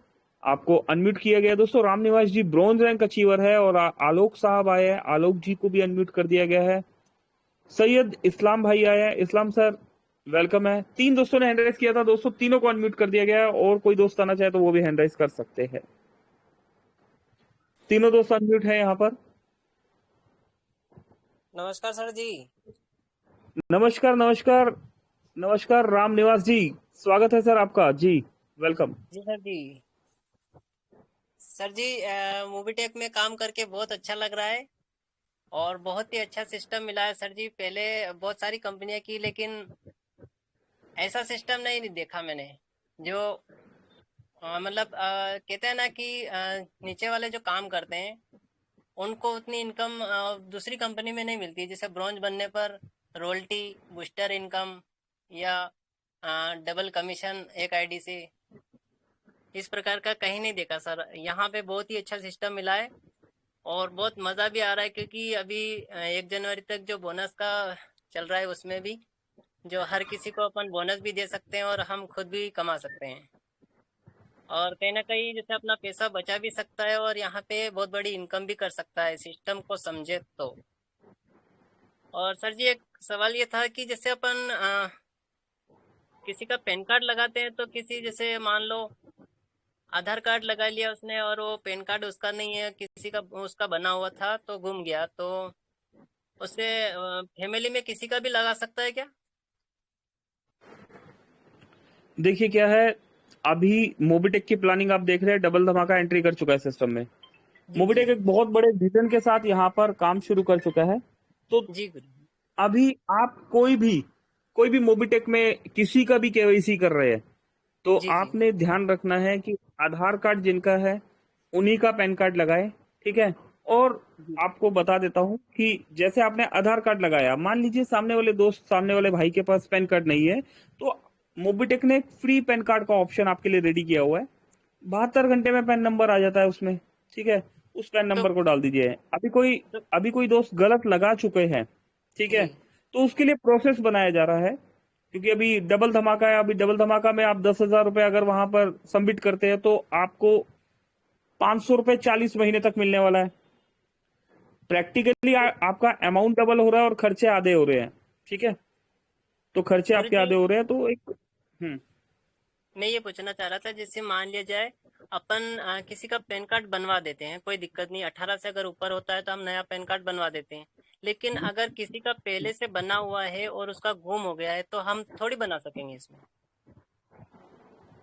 आपको अनम्यूट किया गया है। दोस्तों राम निवास जी ब्रॉन्ज रैंक अचीवर है। और आलोक साहब आए हैं, आलोक जी को भी अनम्यूट कर दिया गया है। सैयद इस्लाम भाई आए हैं, इस्लाम सर वेलकम है। 3 दोस्तों ने हैंड राइज किया था दोस्तों, तीनों को अनम्यूट कर दिया गया है। और कोई दोस्त आना चाहे तो वो भी हैंड राइज कर सकते हैं। तीनों दोस्त अनम्यूट है यहाँ पर। नमस्कार सर जी। नमस्कार नमस्कार नमस्कार राम निवास जी, स्वागत है सर आपका जी, वेलकम। जी सर जी। सर जी मूवीटेक में काम करके बहुत अच्छा लग रहा है और बहुत ही अच्छा सिस्टम मिला है सर जी। पहले बहुत सारी कंपनियां की लेकिन ऐसा सिस्टम नहीं देखा मैंने। जो मतलब कहते हैं ना कि नीचे वाले जो काम करते हैं उनको उतनी इनकम दूसरी कंपनी में नहीं मिलती। जैसे ब्रॉन्ज बनने पर रॉयल्टी, बूस्टर इनकम या डबल कमीशन एक आईडी से, इस प्रकार का कहीं नहीं देखा सर। यहाँ पे बहुत ही अच्छा सिस्टम मिला है और बहुत मज़ा भी आ रहा है क्योंकि अभी 1 जनवरी तक जो बोनस का चल रहा है उसमें भी जो हर किसी को अपन बोनस भी दे सकते हैं और हम खुद भी कमा सकते हैं और कहीं ना कहीं जैसे अपना पैसा बचा भी सकता है और यहाँ पे बहुत बड़ी इनकम भी कर सकता है सिस्टम को समझे तो। और सर जी एक सवाल ये था कि जैसे अपन किसी का पैन कार्ड लगाते हैं तो किसी जैसे मान लो आधार कार्ड लगा लिया उसने और वो पैन कार्ड उसका नहीं है, किसी का उसका बना हुआ था तो गुम गया, तो उससे फैमिली में किसी का भी लगा सकता है क्या? देखिए क्या है, अभी मोबिटेक की प्लानिंग आप देख रहे हैं, डबल धमाका एंट्री कर चुका है सिस्टम में। जी मोबिटेक एक बहुत बड़े विजन के साथ यहाँ पर काम शुरू कर चुका है। तो जी गुरु। अभी आप कोई भी मोबिटेक में किसी का भी केवाईसी कर रहे हैं तो जी जी आपने ध्यान रखना है कि आधार कार्ड जिनका है उन्हीं का पैन कार्ड लगाए, ठीक है। और जी आपको बता देता हूं कि जैसे आपने आधार कार्ड लगाया, मान लीजिए सामने वाले भाई के पास पैन कार्ड नहीं है, तो मोबिटेक ने एक फ्री पैन कार्ड का ऑप्शन आपके लिए रेडी किया हुआ है। 72 घंटे में पैन नंबर आ जाता है उसमें, ठीक है। उस पैन तो नंबर को डाल दीजिए। तो अभी कोई दोस्त गलत लगा चुके हैं, ठीक है, जी तो उसके लिए प्रोसेस बनाया जा रहा है। क्योंकि अभी डबल धमाका है, अभी डबल धमाका में आप 10,000 रुपए अगर वहां पर सबमिट करते हैं तो आपको 500 रुपए 40 महीने तक मिलने वाला है। प्रैक्टिकली आपका अमाउंट डबल हो रहा है और खर्चे आधे हो रहे हैं, ठीक है। तो खर्चे सर आपके जी आधे हो रहे हैं तो एक हम्म मैं ये पूछना चाह रहा था, जैसे मान लिया जाए अपन किसी का पैन कार्ड बनवा देते हैं, कोई दिक्कत नहीं, 18 से अगर ऊपर होता है तो हम नया पैन कार्ड बनवा देते हैं। लेकिन अगर किसी का पहले से बना हुआ है और उसका गुम हो गया है तो हम थोड़ी बना सकेंगे इसमें।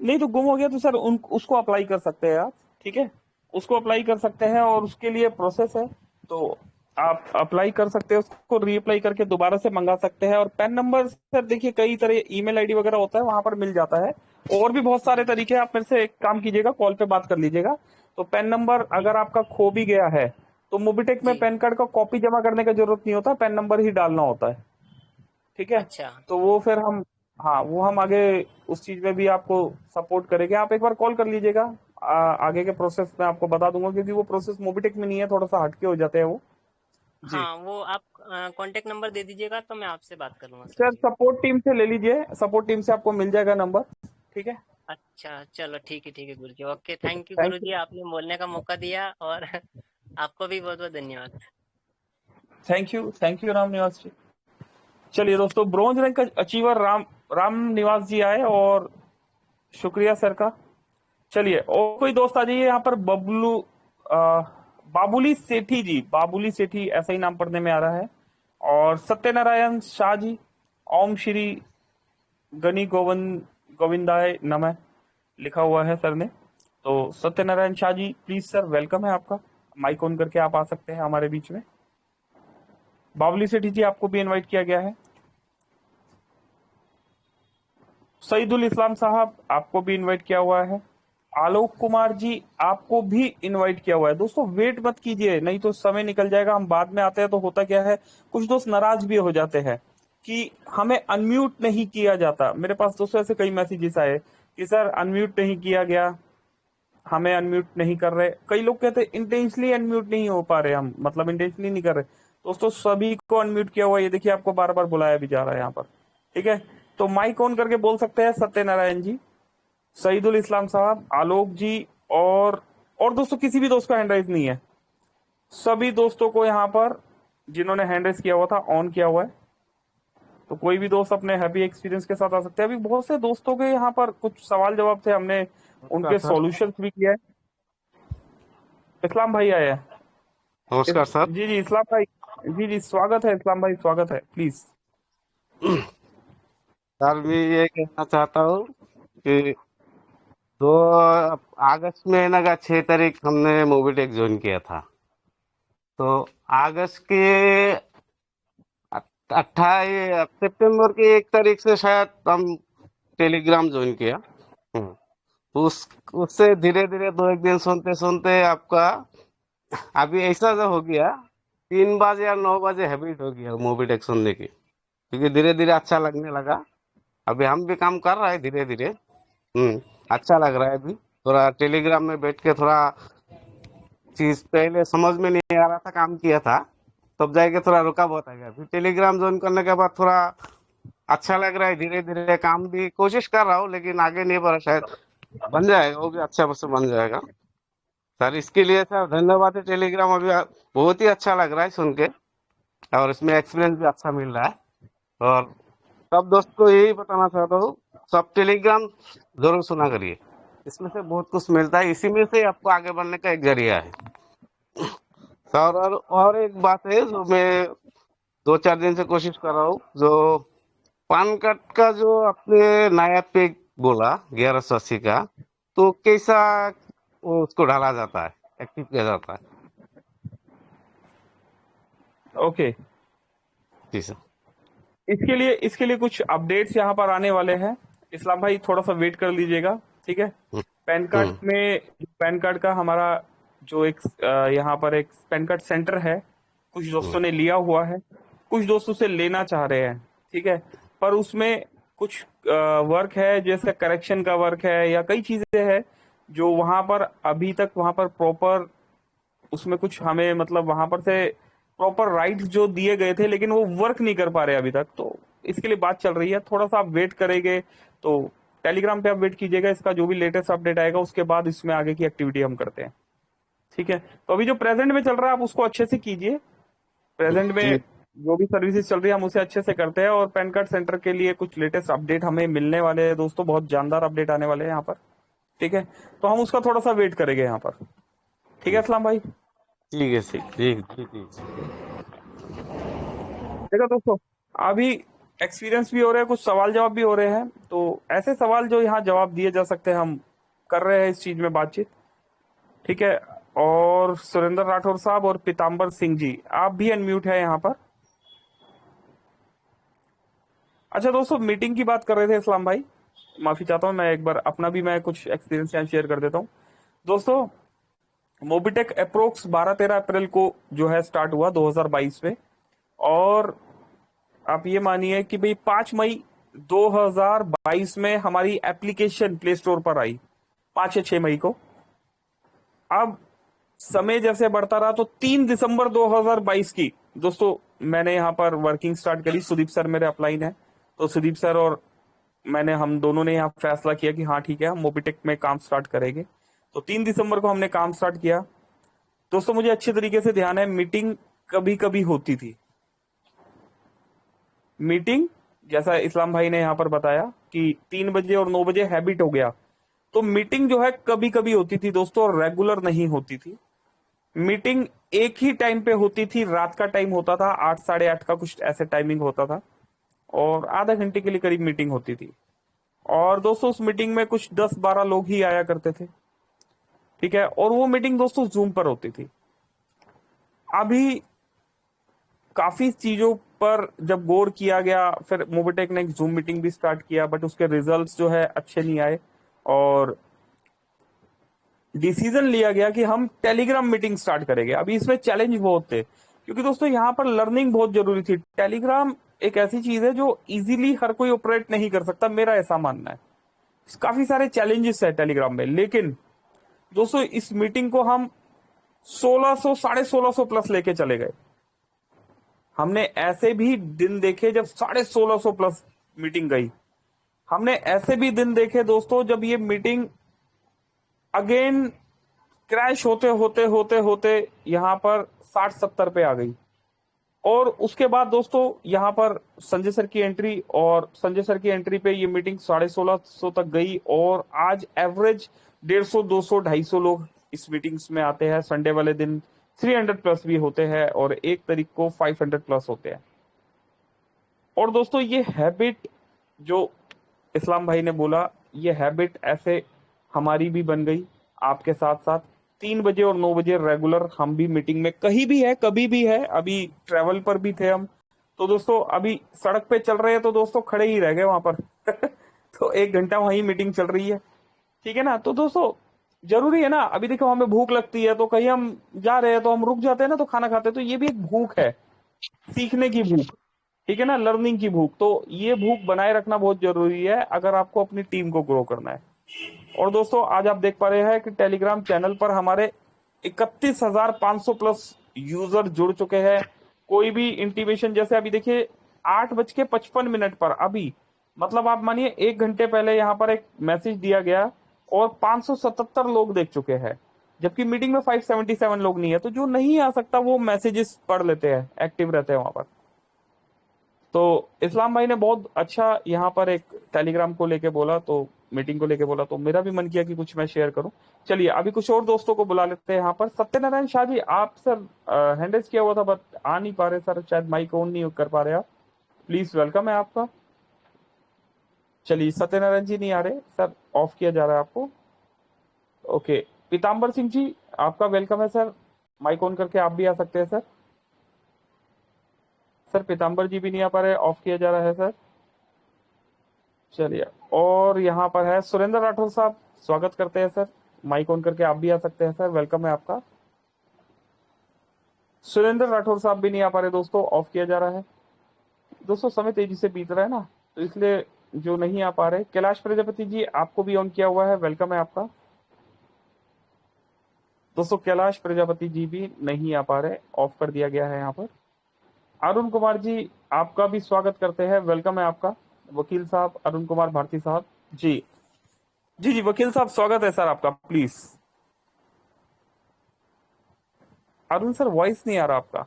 नहीं तो गुम हो गया तो सर उसको अप्लाई कर सकते हैं आप, ठीक है। उसको अप्लाई कर सकते हैं और उसके लिए प्रोसेस है। तो आप अप्लाई कर सकते हैं, उसको रीअप्लाई करके दोबारा से मंगा सकते हैं। और पैन नंबर सर देखिए कई तरह ईमेल आईडी वगैरह होता है, वहां पर मिल जाता है। और भी बहुत सारे तरीके हैं, आप मेरे से एक काम कीजिएगा, कॉल पे बात कर लीजिएगा। तो पैन नंबर जी अगर आपका खो भी गया है तो मोबिटेक में जी। पैन कार्ड का कॉपी जमा करने का जरूरत नहीं होता, पैन नंबर ही डालना होता है, ठीक है। अच्छा। तो वो फिर हम, हाँ वो हम आगे उस चीज में भी आपको सपोर्ट करेंगे। आप एक बार कॉल कर लीजिएगा, आगे के प्रोसेस में आपको बता दूंगा, क्योंकि वो प्रोसेस मोबिटेक में नहीं है, थोड़ा सा हटके हो जाते हैं वो। जी हाँ वो आप कांटेक्ट नंबर दे दीजिएगा तो मैं आपसे बात कर लूंगा सर सर, जी। सपोर्ट टीम से ले लीजिए, सपोर्ट टीम से आपको मिल जाएगा नंबर, ठीक है। अच्छा चलो ठीक है गुरु जी। Okay, thank you thank Guru you, जी, आपने बोलने का मौका दिया और आपको भी बहुत बहुत धन्यवाद। थैंक यू राम निवास जी। चलिए दोस्तों, bronze rank achiever Ram Niwas जी आए, और शुक्रिया सर का। चलिए और कोई दोस्त आ जाइए यहाँ पर। बाबुली सेठी जी, बाबुली सेठी ऐसा ही नाम पढ़ने में आ रहा है। और सत्यनारायण शाह जी, ओम श्री गणी गोविंदाय नमः लिखा हुआ है सर ने। तो Satyanarayan Shah ji please sir, welcome है आपका, माइक ऑन करके आप आ सकते हैं हमारे बीच में। बाबुली सेठी जी आपको भी इनवाइट किया गया है। सईदुल इस्लाम साहब आपको भी इनवाइट किया हुआ है। आलोक कुमार जी आपको भी इनवाइट किया हुआ है। दोस्तों वेट मत कीजिए, नहीं तो समय निकल जाएगा, हम बाद में आते हैं तो होता क्या है, कुछ दोस्त नाराज भी हो जाते हैं कि हमें अनम्यूट नहीं किया जाता। मेरे पास दोस्तों ऐसे कई मैसेजेस आए कि सर अनम्यूट नहीं किया गया, हमें अनम्यूट नहीं कर रहे। कई लोग कहते हैं इंटेंशनली अनम्यूट नहीं हो पा रहे हम, मतलब इंटेंशनली नहीं कर रहे। दोस्तों सभी को अनम्यूट किया हुआ है, ये देखिए आपको बार बार बुलाया भी जा रहा है यहाँ पर। ठीक है, तो माइक ऑन करके बोल सकते हैं सत्यनारायण जी, सईदुल इस्लाम साहब, आलोक जी, और दोस्तों किसी भी दोस्त का हैंड राइज नहीं है, सभी दोस्तों को यहाँ पर जिन्होंने हैंड रेस किया हुआ था ऑन किया हुआ है। तो कोई भी दोस्त अपने हैप्पी एक्सपीरियंस के साथ आ सकते हैं। अभी बहुत से दोस्तों के यहाँ पर कुछ सवाल जवाब थे, हमने उनके सर। सॉल्यूशंस भी किया है। इस्लाम भाई आए हैं। नमस्कार सर। जी जी इस्लाम भाई, जी जी स्वागत है इस्लाम भाई, स्वागत है, प्लीज। सर मैं ये कहना चाहता हूँ कि 2 अगस्त महीने का 6 तारीख हमने मोबीटेक ज्वाइन किया था। तो अगस्त के 28 सितंबर की 1 तारीख से शायद हम टेलीग्राम ज्वाइन किया। उससे धीरे धीरे 2 एक दिन सुनते सुनते आपका अभी ऐसा जो हो गया 3 बजे या 9 बजे हैबिट हो गया मोबीटेक सुनने की, क्योंकि धीरे धीरे अच्छा लगने लगा। अभी हम भी काम कर रहे हैं धीरे धीरे। अच्छा लग रहा है। अभी थोड़ा टेलीग्राम में बैठ के थोड़ा चीज पहले समझ में नहीं आ रहा था, काम किया था तब जाके थोड़ा रुका बहुत आ गया। फिर टेलीग्राम ज्वाइन करने के बाद थोड़ा अच्छा लग रहा है। धीरे धीरे काम भी कोशिश कर रहा हूँ, लेकिन आगे नहीं बढ़ा। शायद बन जाएगा, वो भी अच्छा से बन जाएगा। सर इसके लिए सर धन्यवाद है। टेलीग्राम अभी बहुत ही अच्छा लग रहा है सुन के, और इसमें एक्सपीरियंस भी अच्छा मिल रहा है। और सब दोस्त को यही बताना चाहता हूँ, सब टेलीग्राम जरूर सुना करिए, इसमें से बहुत कुछ मिलता है। इसी में से आपको आगे बढ़ने का एक जरिया है सर। और एक बात है जो मैं 2-4 दिन से कोशिश कर रहा हूँ, जो पान कार्ड का जो आपने नया पे बोला 1180 का, तो कैसा उसको डाला जाता है, एक्टिव किया जाता है? ओके, जी सर। इसके लिए कुछ अपडेट्स यहाँ पर आने वाले हैं। इस्लाम भाई थोड़ा सा वेट कर लीजिएगा, ठीक है। पैन कार्ड में, पैन कार्ड का हमारा जो एक यहाँ पर एक पैन कार्ड सेंटर है, कुछ दोस्तों ने लिया हुआ है, कुछ दोस्तों से लेना चाह रहे हैं, ठीक है। पर उसमें कुछ वर्क है, जैसे करेक्शन का वर्क है या कई चीजें हैं जो वहां पर अभी तक वहां पर प्रॉपर उसमें कुछ हमें मतलब वहां पर से प्रॉपर राइट्स जो दिए गए थे, लेकिन वो वर्क नहीं कर पा रहे अभी तक। तो इसके लिए बात चल रही है, थोड़ा सा आप वेट करेंगे तो टेलीग्राम पे आप वेट कीजिएगा। इसका जो भी लेटेस्ट अपडेट आएगा उसके बाद इसमें आगे की एक्टिविटी हम करते हैं, ठीक है। तो अभी जो प्रेजेंट में चल रहा है आप उसको अच्छे से कीजिए। प्रेजेंट में जो भी सर्विसेज चल रही है हम उसे अच्छे से करते हैं। और पैन कार्ड सेंटर के लिए कुछ लेटेस्ट अपडेट हमें मिलने वाले हैं दोस्तों, बहुत जानदार अपडेट आने वाले हैं यहाँ पर, ठीक है। तो हम उसका थोड़ा सा वेट करेंगे यहाँ पर, ठीक है इस्लाम भाई। ठीक है सर, ठीक ठीक। देखो दोस्तों, अभी एक्सपीरियंस भी हो रहे हैं, कुछ सवाल जवाब भी हो रहे हैं। तो ऐसे सवाल जो यहाँ जवाब दिए जा सकते हैं, हम कर रहे हैं इस चीज में बातचीत, ठीक है। और सुरेंद्र राठौर साहब और पीताम्बर सिंह जी, आप भी अनम्यूट है यहाँ पर। अच्छा दोस्तों, मीटिंग की बात कर रहे थे इस्लाम भाई, माफी चाहता हूँ, मैं एक बार अपना भी मैं कुछ एक्सपीरियंस यहाँ शेयर कर देता हूँ। दोस्तों मोबिटेक अप्रोक्स 12-13 अप्रैल को जो है स्टार्ट हुआ 2022 में, और आप ये मानिए कि भाई 5 मई 2022 में हमारी एप्लीकेशन प्ले स्टोर पर आई, 5 या 6 मई को। अब समय जैसे बढ़ता रहा तो 3 दिसंबर 2022 की दोस्तों मैंने यहाँ पर वर्किंग स्टार्ट करी। सुदीप सर मेरे अपलाइन है, तो सुदीप सर और हम दोनों ने यहाँ फैसला किया कि हाँ ठीक है, हम मोबिटेक में काम स्टार्ट करेंगे। तो 3 दिसंबर को हमने काम स्टार्ट किया। दोस्तों मुझे अच्छे तरीके से ध्यान है, मीटिंग कभी कभी होती थी। मीटिंग जैसा इस्लाम भाई ने यहाँ पर बताया कि 3 बजे और 9 बजे हैबिट हो गया, तो मीटिंग जो है कभी कभी होती थी दोस्तों, और रेगुलर नहीं होती थी। मीटिंग एक ही टाइम पे होती थी, रात का टाइम होता था, 8 साढ़े 8 का कुछ ऐसे टाइमिंग होता था, और आधा घंटे के लिए करीब मीटिंग होती थी। और दोस्तों उस मीटिंग में कुछ 10-12 लोग ही आया करते थे, ठीक है। और वो मीटिंग दोस्तों जूम पर होती थी। अभी काफी चीजों पर जब गौर किया गया, फिर मोबिटेक ने एक जूम मीटिंग भी स्टार्ट किया, बट उसके रिजल्ट्स जो है अच्छे नहीं आए, और डिसीजन लिया गया कि हम टेलीग्राम मीटिंग स्टार्ट करेंगे। अभी इसमें चैलेंज बहुत थे, क्योंकि दोस्तों यहाँ पर लर्निंग बहुत जरूरी थी। टेलीग्राम एक ऐसी चीज है जो इजीली हर कोई ऑपरेट नहीं कर सकता, मेरा ऐसा मानना है। काफी सारे चैलेंजेस है टेलीग्राम में, लेकिन दोस्तों इस मीटिंग को हम 1600 1650 प्लस लेके चले गए। हमने ऐसे भी दिन देखे जब 1650 प्लस मीटिंग गई। हमने ऐसे भी दिन देखे दोस्तों जब ये मीटिंग अगेन क्रैश होते होते होते होते यहाँ पर 60-70 पे आ गई। और उसके बाद दोस्तों यहाँ पर संजय सर की एंट्री, और संजय सर की एंट्री पे ये मीटिंग 1650 तक गई, और आज एवरेज 150, 200, 250 लोग इस मीटिंग्स में आते हैं। संडे वाले दिन 300 प्लस भी होते हैं, और 1 तारीख को 500 प्लस होते हैं। और दोस्तों ये हैबिट जो इस्लाम भाई ने बोला, ये हैबिट ऐसे हमारी भी बन गई आपके साथ साथ। 3 बजे और 9 बजे रेगुलर हम भी मीटिंग में कहीं भी है, कभी भी है। अभी ट्रेवल पर भी थे हम, तो दोस्तों अभी सड़क पे चल रहे हैं तो दोस्तों खड़े ही रह गए वहां पर तो 1 घंटा वहीं मीटिंग चल रही है, ठीक है ना। तो दोस्तों जरूरी है ना, अभी देखो हमें भूख लगती है तो कहीं हम जा रहे हैं तो हम रुक जाते हैं ना, तो खाना खाते हैं। तो ये भी एक भूख है, सीखने की भूख, ठीक है ना, लर्निंग की भूख। तो ये भूख बनाए रखना बहुत जरूरी है अगर आपको अपनी टीम को ग्रो करना है। और दोस्तों आज आप देख पा रहे हैं कि टेलीग्राम चैनल पर हमारे 31,500 प्लस यूजर जुड़ चुके हैं। कोई भी इंटीमेशन, जैसे अभी देखिए 8:55 पर, अभी मतलब आप मानिए 1 घंटे पहले यहाँ पर एक मैसेज दिया गया और 577 लोग देख चुके हैं, जबकि मीटिंग में 577 लोग नहीं है। तो जो नहीं आ सकता वो मैसेजेस पढ़ लेते हैं, एक्टिव रहते हैं वहां पर। तो इस्लाम भाई ने बहुत अच्छा यहाँ पर एक टेलीग्राम को लेके बोला, तो मीटिंग को लेके बोला, तो मेरा भी मन किया कि कुछ मैं शेयर करूं। चलिए अभी कुछ और दोस्तों को बुला लेते हैं यहाँ पर। सत्यनारायण शाह जी, आप सर हैंड रेज किया हुआ था बट आ नहीं पा रहे सर, शायद माइक ऑन नहीं कर पा रहे आप। प्लीज वेलकम है आपका। चलिए सत्यनारायण जी नहीं आ रहे सर, ऑफ किया जा रहा है आपको। ओके, पीताम्बर सिंह जी आपका वेलकम है सर, माइक ऑन करके आप भी आ सकते हैं सर। सर पीताम्बर जी भी नहीं आ पा रहे, ऑफ किया जा रहा है सर। चलिए, और यहाँ पर है सुरेंद्र राठौर साहब, स्वागत करते हैं सर, माइक ऑन करके आप भी आ सकते हैं सर, वेलकम है आपका। सुरेंद्र राठौर साहब भी नहीं आ पा रहे दोस्तों, ऑफ किया जा रहा है। दोस्तों समय तेजी से बीत रहा है ना, तो इसलिए जो नहीं आ पा रहे। कैलाश प्रजापति जी आपको भी ऑन किया हुआ है, वेलकम है आपका। दोस्तों कैलाश प्रजापति जी भी नहीं आ पा रहे, ऑफ कर दिया गया है यहाँ पर। अरुण कुमार जी आपका भी स्वागत करते हैं, वेलकम है आपका। वकील साहब अरुण कुमार भारती साहब जी जी जी, वकील साहब स्वागत है सर आपका, प्लीज। अरुण सर वॉइस नहीं आ रहा आपका।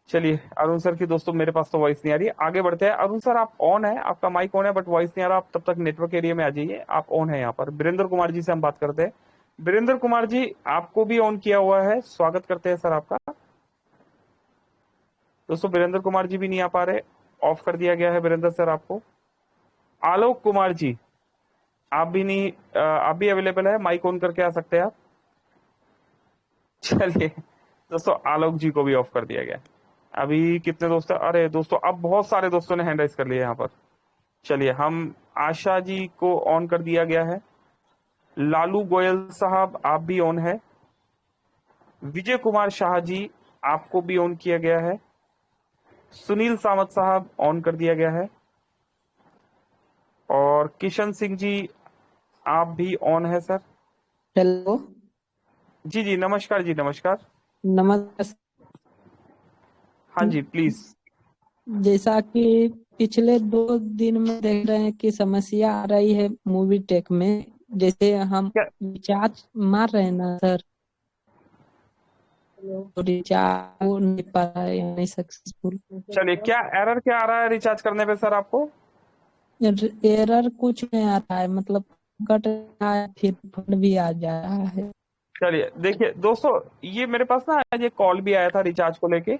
चलिए अरुण सर की दोस्तों मेरे पास तो वॉइस नहीं आ रही है, आगे बढ़ते हैं। अरुण सर आप ऑन है, आपका माइक ऑन है बट वॉइस नहीं आ रहा, आप तब तक नेटवर्क एरिया में आ जाइए, आप ऑन है यहाँ पर। वीरेंद्र कुमार जी से हम बात करते हैं। वीरेंद्र कुमार जी आपको भी ऑन किया हुआ है, स्वागत करते हैं सर आपका। दोस्तों वीरेंद्र कुमार जी भी नहीं आ पा रहे, ऑफ कर दिया गया है वीरेंद्र सर आपको। आलोक कुमार जी आप भी नहीं, आप भी अवेलेबल है, माइक ऑन करके आ सकते हैं आप। चलिए दोस्तों आलोक जी को भी ऑफ कर दिया गया। अभी कितने दोस्त हैं? अरे दोस्तों अब बहुत सारे दोस्तों ने हैंड राइज कर लिया यहाँ पर। चलिए हम आशा जी को ऑन कर दिया गया है। लालू गोयल साहब आप भी ऑन है। विजय कुमार शाह जी आपको भी ऑन किया गया है। सुनील सावंत साहब ऑन कर दिया गया है। और किशन सिंह जी आप भी ऑन है सर। हेलो, जी जी नमस्कार जी, नमस्कार। नमस्कार। हाँ जी प्लीज। जैसा कि पिछले 2 दिन में देख रहे हैं कि समस्या आ रही है मूवी टेक में, जैसे हम क्या रिचार्ज मार रहे हैं ना सर, तो रिचार्ज हो नहीं पा रहा है, यानी सक्सेसफुल। चलिए, क्या एरर क्या आ रहा है रिचार्ज करने पे सर आपको? एरर कुछ नहीं आ रहा है, मतलब कट रहा है, फिर फंड भी आ जा रहा है। चलिए देखिए दोस्तों, ये मेरे पास ना आज एक कॉल भी आया था रिचार्ज को लेके,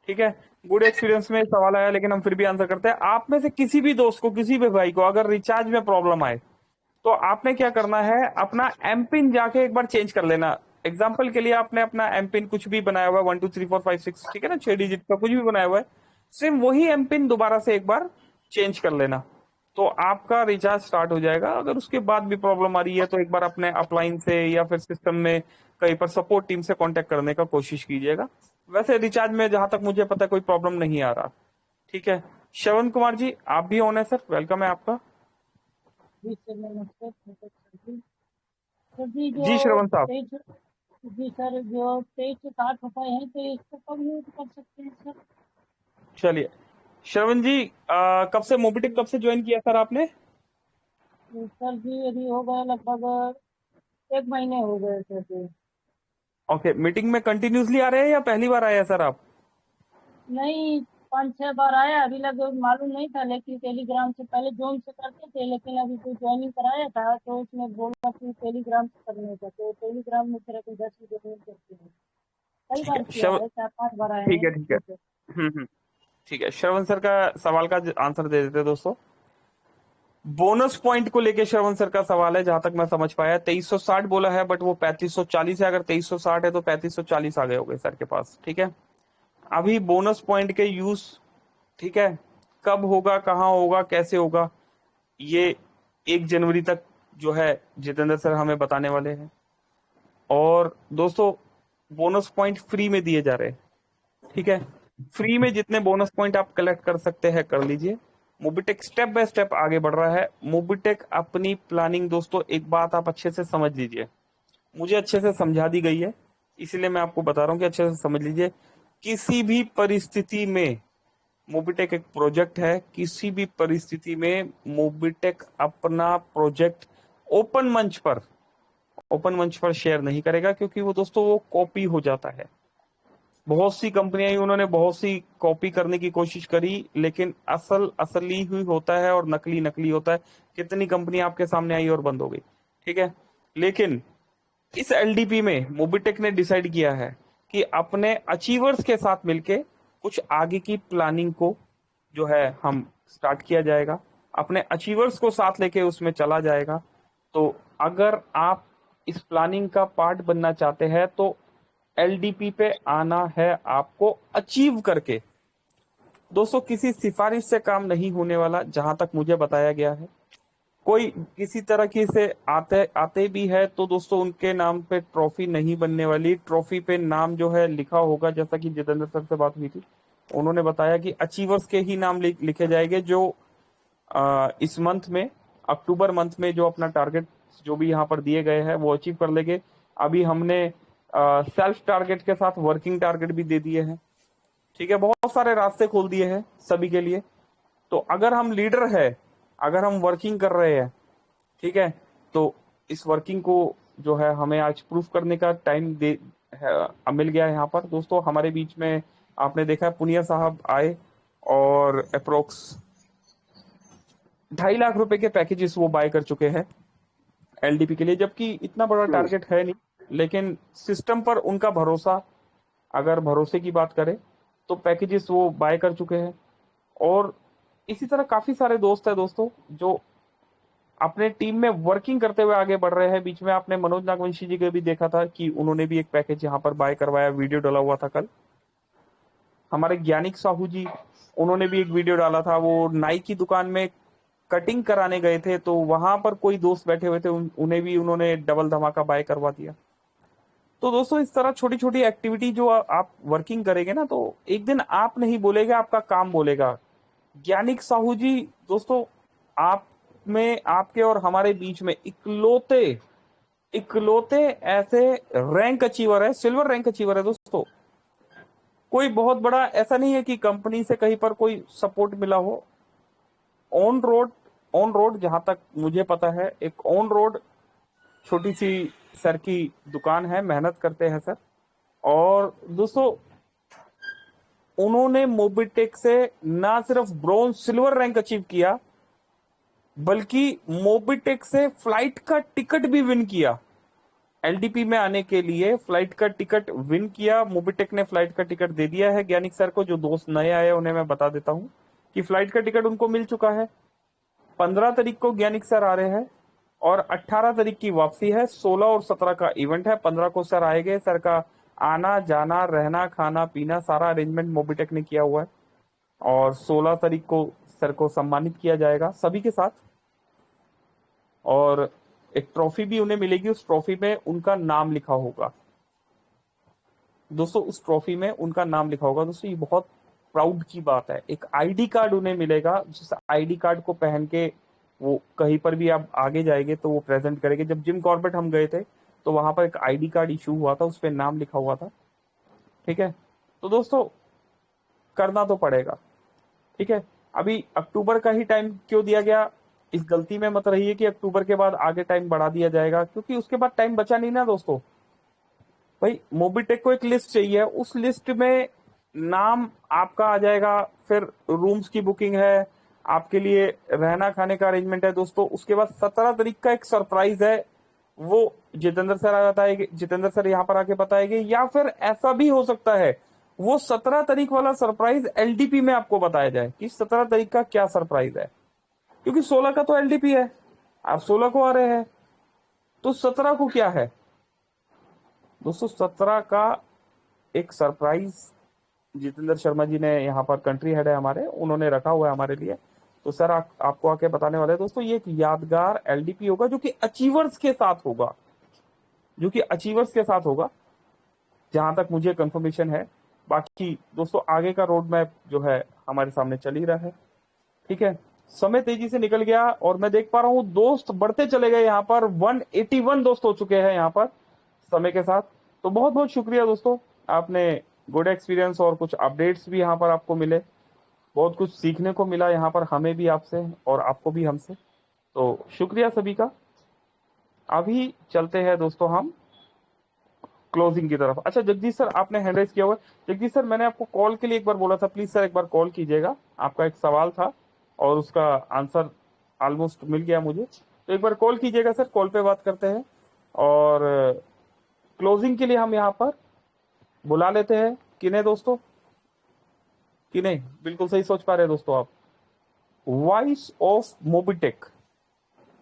ठीक है। गुड एक्सपीरियंस में सवाल आया, लेकिन हम फिर भी आंसर करते हैं। आप में से किसी भी दोस्त को, किसी भी भाई को अगर रिचार्ज में प्रॉब्लम आए तो आपने क्या करना है, अपना एम पिन जाके एक बार चेंज कर लेना। एग्जाम्पल के लिए आपने अपना एम पिन कुछ भी बनाया हुआ है, 1 2 3 4 5 6, ठीक है ना, 6 डिजिट का कुछ भी बनाया हुआ है, सेम वही एम पिन दोबारा से एक बार चेंज कर लेना, तो आपका रिचार्ज स्टार्ट हो जाएगा। अगर उसके बाद भी प्रॉब्लम आ रही है तो एक बार अपने अपलाइन से या फिर सिस्टम में कहीं पर सपोर्ट टीम से कांटेक्ट करने का कोशिश कीजिएगा। वैसे रिचार्ज में जहां तक मुझे पता है कोई प्रॉब्लम नहीं आ रहा, ठीक है। श्रवण कुमार जी आप भी ऑन है सर, वेलकम है आपका। जी श्रवण साहब। जी सर, जो 2360 रुपए है तो इसको कब यूज कर सकते हैं सर? चलिए श्रवण जी, कब से मोबिटेक कब से ज्वाइन किया सर आपने? तो सर जी अभी हो गए लगभग 1 महीने हो गए सर जी। ओके, मीटिंग में कंटिन्यूसली आ रहे हैं या पहली बार आए हैं सर आप? नहीं, 5-6 बार आया, अभी लगभग मालूम नहीं था, लेकिन टेलीग्राम से पहले जॉइन से करते थे, लेकिन अभी जो ज्वाइनिंग कराया था तो उसने बोला कि टेलीग्राम से करने का, तो टेलीग्राम में फिर अभी 10 ज्वाइन करते हैं। कई ठीक बार है किया श्रवण, है, 4-5 बार आए ठीक हैं है ठीक है। जी सर। हम्म। ठीक है, श्रवण सर का सवाल का आंसर दे देते हैं दोस्तों। बोनस पॉइंट को लेके श्रवण सर का सवाल है, जहां तक मैं समझ पाया 2360 बोला है, बट वो 3540 है। अगर 2360 है तो 3540 आ गए होंगे सर के पास। ठीक है, अभी बोनस पॉइंट के यूज, ठीक है, कब होगा, कहाँ होगा, कैसे होगा, ये 1 जनवरी तक जो है जितेंद्र सर हमें बताने वाले हैं। और दोस्तों बोनस पॉइंट फ्री में दिए जा रहे हैं। ठीक है, फ्री में जितने बोनस पॉइंट आप कलेक्ट कर सकते हैं कर लीजिए। मोबिटेक स्टेप बाय स्टेप आगे बढ़ रहा है। मोबिटेक अपनी प्लानिंग, दोस्तों एक बात आप अच्छे से समझ लीजिए, मुझे अच्छे से समझा दी गई है, इसलिए मैं आपको बता रहा हूं कि अच्छे से समझ लीजिए। किसी भी परिस्थिति में मोबिटेक एक प्रोजेक्ट है, किसी भी परिस्थिति में मोबिटेक अपना प्रोजेक्ट ओपन मंच पर शेयर नहीं करेगा, क्योंकि वो दोस्तों वो कॉपी हो जाता है। बहुत सी कंपनियां ही उन्होंने बहुत सी कॉपी करने की कोशिश करी, लेकिन असली ही होता है और नकली नकली होता है। कितनी कंपनी आपके सामने आई और बंद हो गई। ठीक है, लेकिन इस एलडीपी में मोबिटेक ने डिसाइड किया है कि अपने अचीवर्स के साथ मिलके कुछ आगे की प्लानिंग को जो है हम स्टार्ट किया जाएगा, अपने अचीवर्स को साथ लेके उसमें चला जाएगा। तो अगर आप इस प्लानिंग का पार्ट बनना चाहते हैं तो एलडीपी पे आना है आपको अचीव करके। दोस्तों किसी सिफारिश से काम नहीं होने वाला, जहां तक मुझे बताया गया है। कोई किसी तरह की से आते भी है तो दोस्तों उनके नाम पे ट्रॉफी नहीं बनने वाली। ट्रॉफी पे नाम जो है लिखा होगा, जैसा कि जितेंद्र सर से बात हुई थी, उन्होंने बताया कि अचीवर्स के ही नाम लिखे जाएंगे, जो इस मंथ में, अक्टूबर मंथ में जो अपना टारगेट जो भी यहाँ पर दिए गए हैं वो अचीव कर लेंगे। अभी हमने सेल्फ टारगेट के साथ वर्किंग टारगेट भी दे दिए हैं। ठीक है, बहुत सारे रास्ते खोल दिए हैं सभी के लिए। तो अगर हम लीडर है, अगर हम वर्किंग कर रहे हैं, ठीक है, तो इस वर्किंग को जो है हमें आज प्रूफ करने का टाइम मिल गया है। यहाँ पर दोस्तों हमारे बीच में आपने देखा पुनिया साहब आए और अप्रोक्स 2.5 लाख रुपए के पैकेजेस वो बाय कर चुके हैं एलडीपी के लिए, जबकि इतना बड़ा टारगेट है नहीं, लेकिन सिस्टम पर उनका भरोसा, अगर भरोसे की बात करें तो पैकेजेस वो बाय कर चुके हैं। और इसी तरह काफी सारे दोस्त हैं दोस्तों जो अपने टीम में वर्किंग करते हुए आगे बढ़ रहे हैं। बीच में आपने मनोज नागवंशी जी को भी देखा था कि उन्होंने भी एक पैकेज यहाँ पर बाय करवाया, वीडियो डाला हुआ था कल। हमारे ज्ञानिक साहू जी, उन्होंने भी एक वीडियो डाला था, वो नाई की दुकान में कटिंग कराने गए थे, तो वहां पर कोई दोस्त बैठे हुए थे, उन्हें भी उन्होंने डबल धमाका बाय करवा दिया। तो दोस्तों इस तरह छोटी छोटी एक्टिविटी जो आप वर्किंग करेंगे ना, तो एक दिन आप नहीं बोलेगा, आपका काम बोलेगा। ज्ञानिक साहू जी दोस्तों, आप में, आपके और हमारे बीच में इकलौते ऐसे रैंक अचीवर है, सिल्वर रैंक अचीवर है दोस्तों। कोई बहुत बड़ा ऐसा नहीं है कि कंपनी से कहीं पर कोई सपोर्ट मिला हो। ऑन रोड जहां तक मुझे पता है, एक ऑन रोड छोटी सी सर की दुकान है, मेहनत करते हैं सर। और दोस्तों उन्होंने मोबिटेक से ना सिर्फ ब्रॉन्ज सिल्वर रैंक अचीव किया, बल्कि मोबिटेक से फ्लाइट का टिकट भी विन किया। एलडीपी में आने के लिए फ्लाइट का टिकट विन किया, मोबिटेक ने फ्लाइट का टिकट दे दिया है ज्ञानिक सर को। जो दोस्त नए आए उन्हें मैं बता देता हूं कि फ्लाइट का टिकट उनको मिल चुका है। 15 तारीख को ज्ञानिक सर आ रहे हैं और 18 तारीख की वापसी है। 16 और 17 का इवेंट है। 15 को सर आएंगे। सर का आना जाना रहना खाना पीना सारा अरेंजमेंट मोबिटेक ने किया हुआ है। और 16 तारीख को सर को सम्मानित किया जाएगा सभी के साथ, और एक ट्रॉफी भी उन्हें मिलेगी। उस ट्रॉफी में उनका नाम लिखा होगा दोस्तों, उस ट्रॉफी में उनका नाम लिखा होगा दोस्तों। ये बहुत प्राउड की बात है। एक आईडी कार्ड उन्हें मिलेगा, जिस आईडी कार्ड को पहन के वो कहीं पर भी आप आगे जाएंगे तो वो प्रेजेंट करेंगे। जब जिम कॉर्बेट हम गए थे तो वहां पर एक आईडी कार्ड इशू हुआ था, उस पर नाम लिखा हुआ था। ठीक है, तो दोस्तों करना तो पड़ेगा। ठीक है, अभी अक्टूबर का ही टाइम क्यों दिया गया, इस गलती में मत रहिए कि अक्टूबर के बाद आगे टाइम बढ़ा दिया जाएगा, क्योंकि उसके बाद टाइम बचा नहीं ना दोस्तों। भाई मोबीटेक को एक लिस्ट चाहिए, उस लिस्ट में नाम आपका आ जाएगा, फिर रूम्स की बुकिंग है, आपके लिए रहना खाने का अरेंजमेंट है दोस्तों। उसके बाद 17 तारीख का एक सरप्राइज है, वो जितेंद्र सर बताएंगे, जितेंद्र सर यहाँ पर आके बताएंगे, या फिर ऐसा भी हो सकता है वो 17 तारीख वाला सरप्राइज एलडीपी में आपको बताया जाए कि 17 तारीख का क्या सरप्राइज है, क्योंकि 16 का तो एलडीपी है, आप 16 को आ रहे हैं, तो 17 को क्या है दोस्तों। 17 का एक सरप्राइज जितेंद्र शर्मा जी ने, यहाँ पर कंट्री हेड है हमारे, उन्होंने रखा हुआ है हमारे लिए। तो सर आपको आके बताने वाले हैं दोस्तों, ये एक यादगार एलडीपी होगा जो कि अचीवर्स के साथ होगा, जो कि अचीवर्स के साथ होगा, जहां तक मुझे कंफर्मेशन है। बाकी दोस्तों आगे का रोड मैप जो है हमारे सामने चल ही रहा है। ठीक है, समय तेजी से निकल गया और मैं देख पा रहा हूँ दोस्त बढ़ते चले गए, यहाँ पर 181 दोस्त हो चुके हैं यहाँ पर समय के साथ। तो बहुत बहुत शुक्रिया दोस्तों, आपने गुड एक्सपीरियंस और कुछ अपडेट्स भी यहाँ पर आपको मिले, बहुत कुछ सीखने को मिला यहाँ पर, हमें भी आपसे और आपको भी हमसे, तो शुक्रिया सभी का। अभी चलते हैं दोस्तों हम क्लोजिंग की तरफ। अच्छा जगदीश सर, आपने हैंड राइज किया हुआ है। जगदीश सर, मैंने आपको कॉल के लिए एक बार बोला था, प्लीज सर एक बार कॉल कीजिएगा, आपका एक सवाल था और उसका आंसर ऑलमोस्ट मिल गया मुझे, तो एक बार कॉल कीजिएगा सर, कॉल पे बात करते हैं। और क्लोजिंग के लिए हम यहाँ पर बुला लेते हैं किन्हें दोस्तों, कि नहीं, बिल्कुल सही सोच पा रहे हैं दोस्तों आप, वॉइस ऑफ मोबीटेक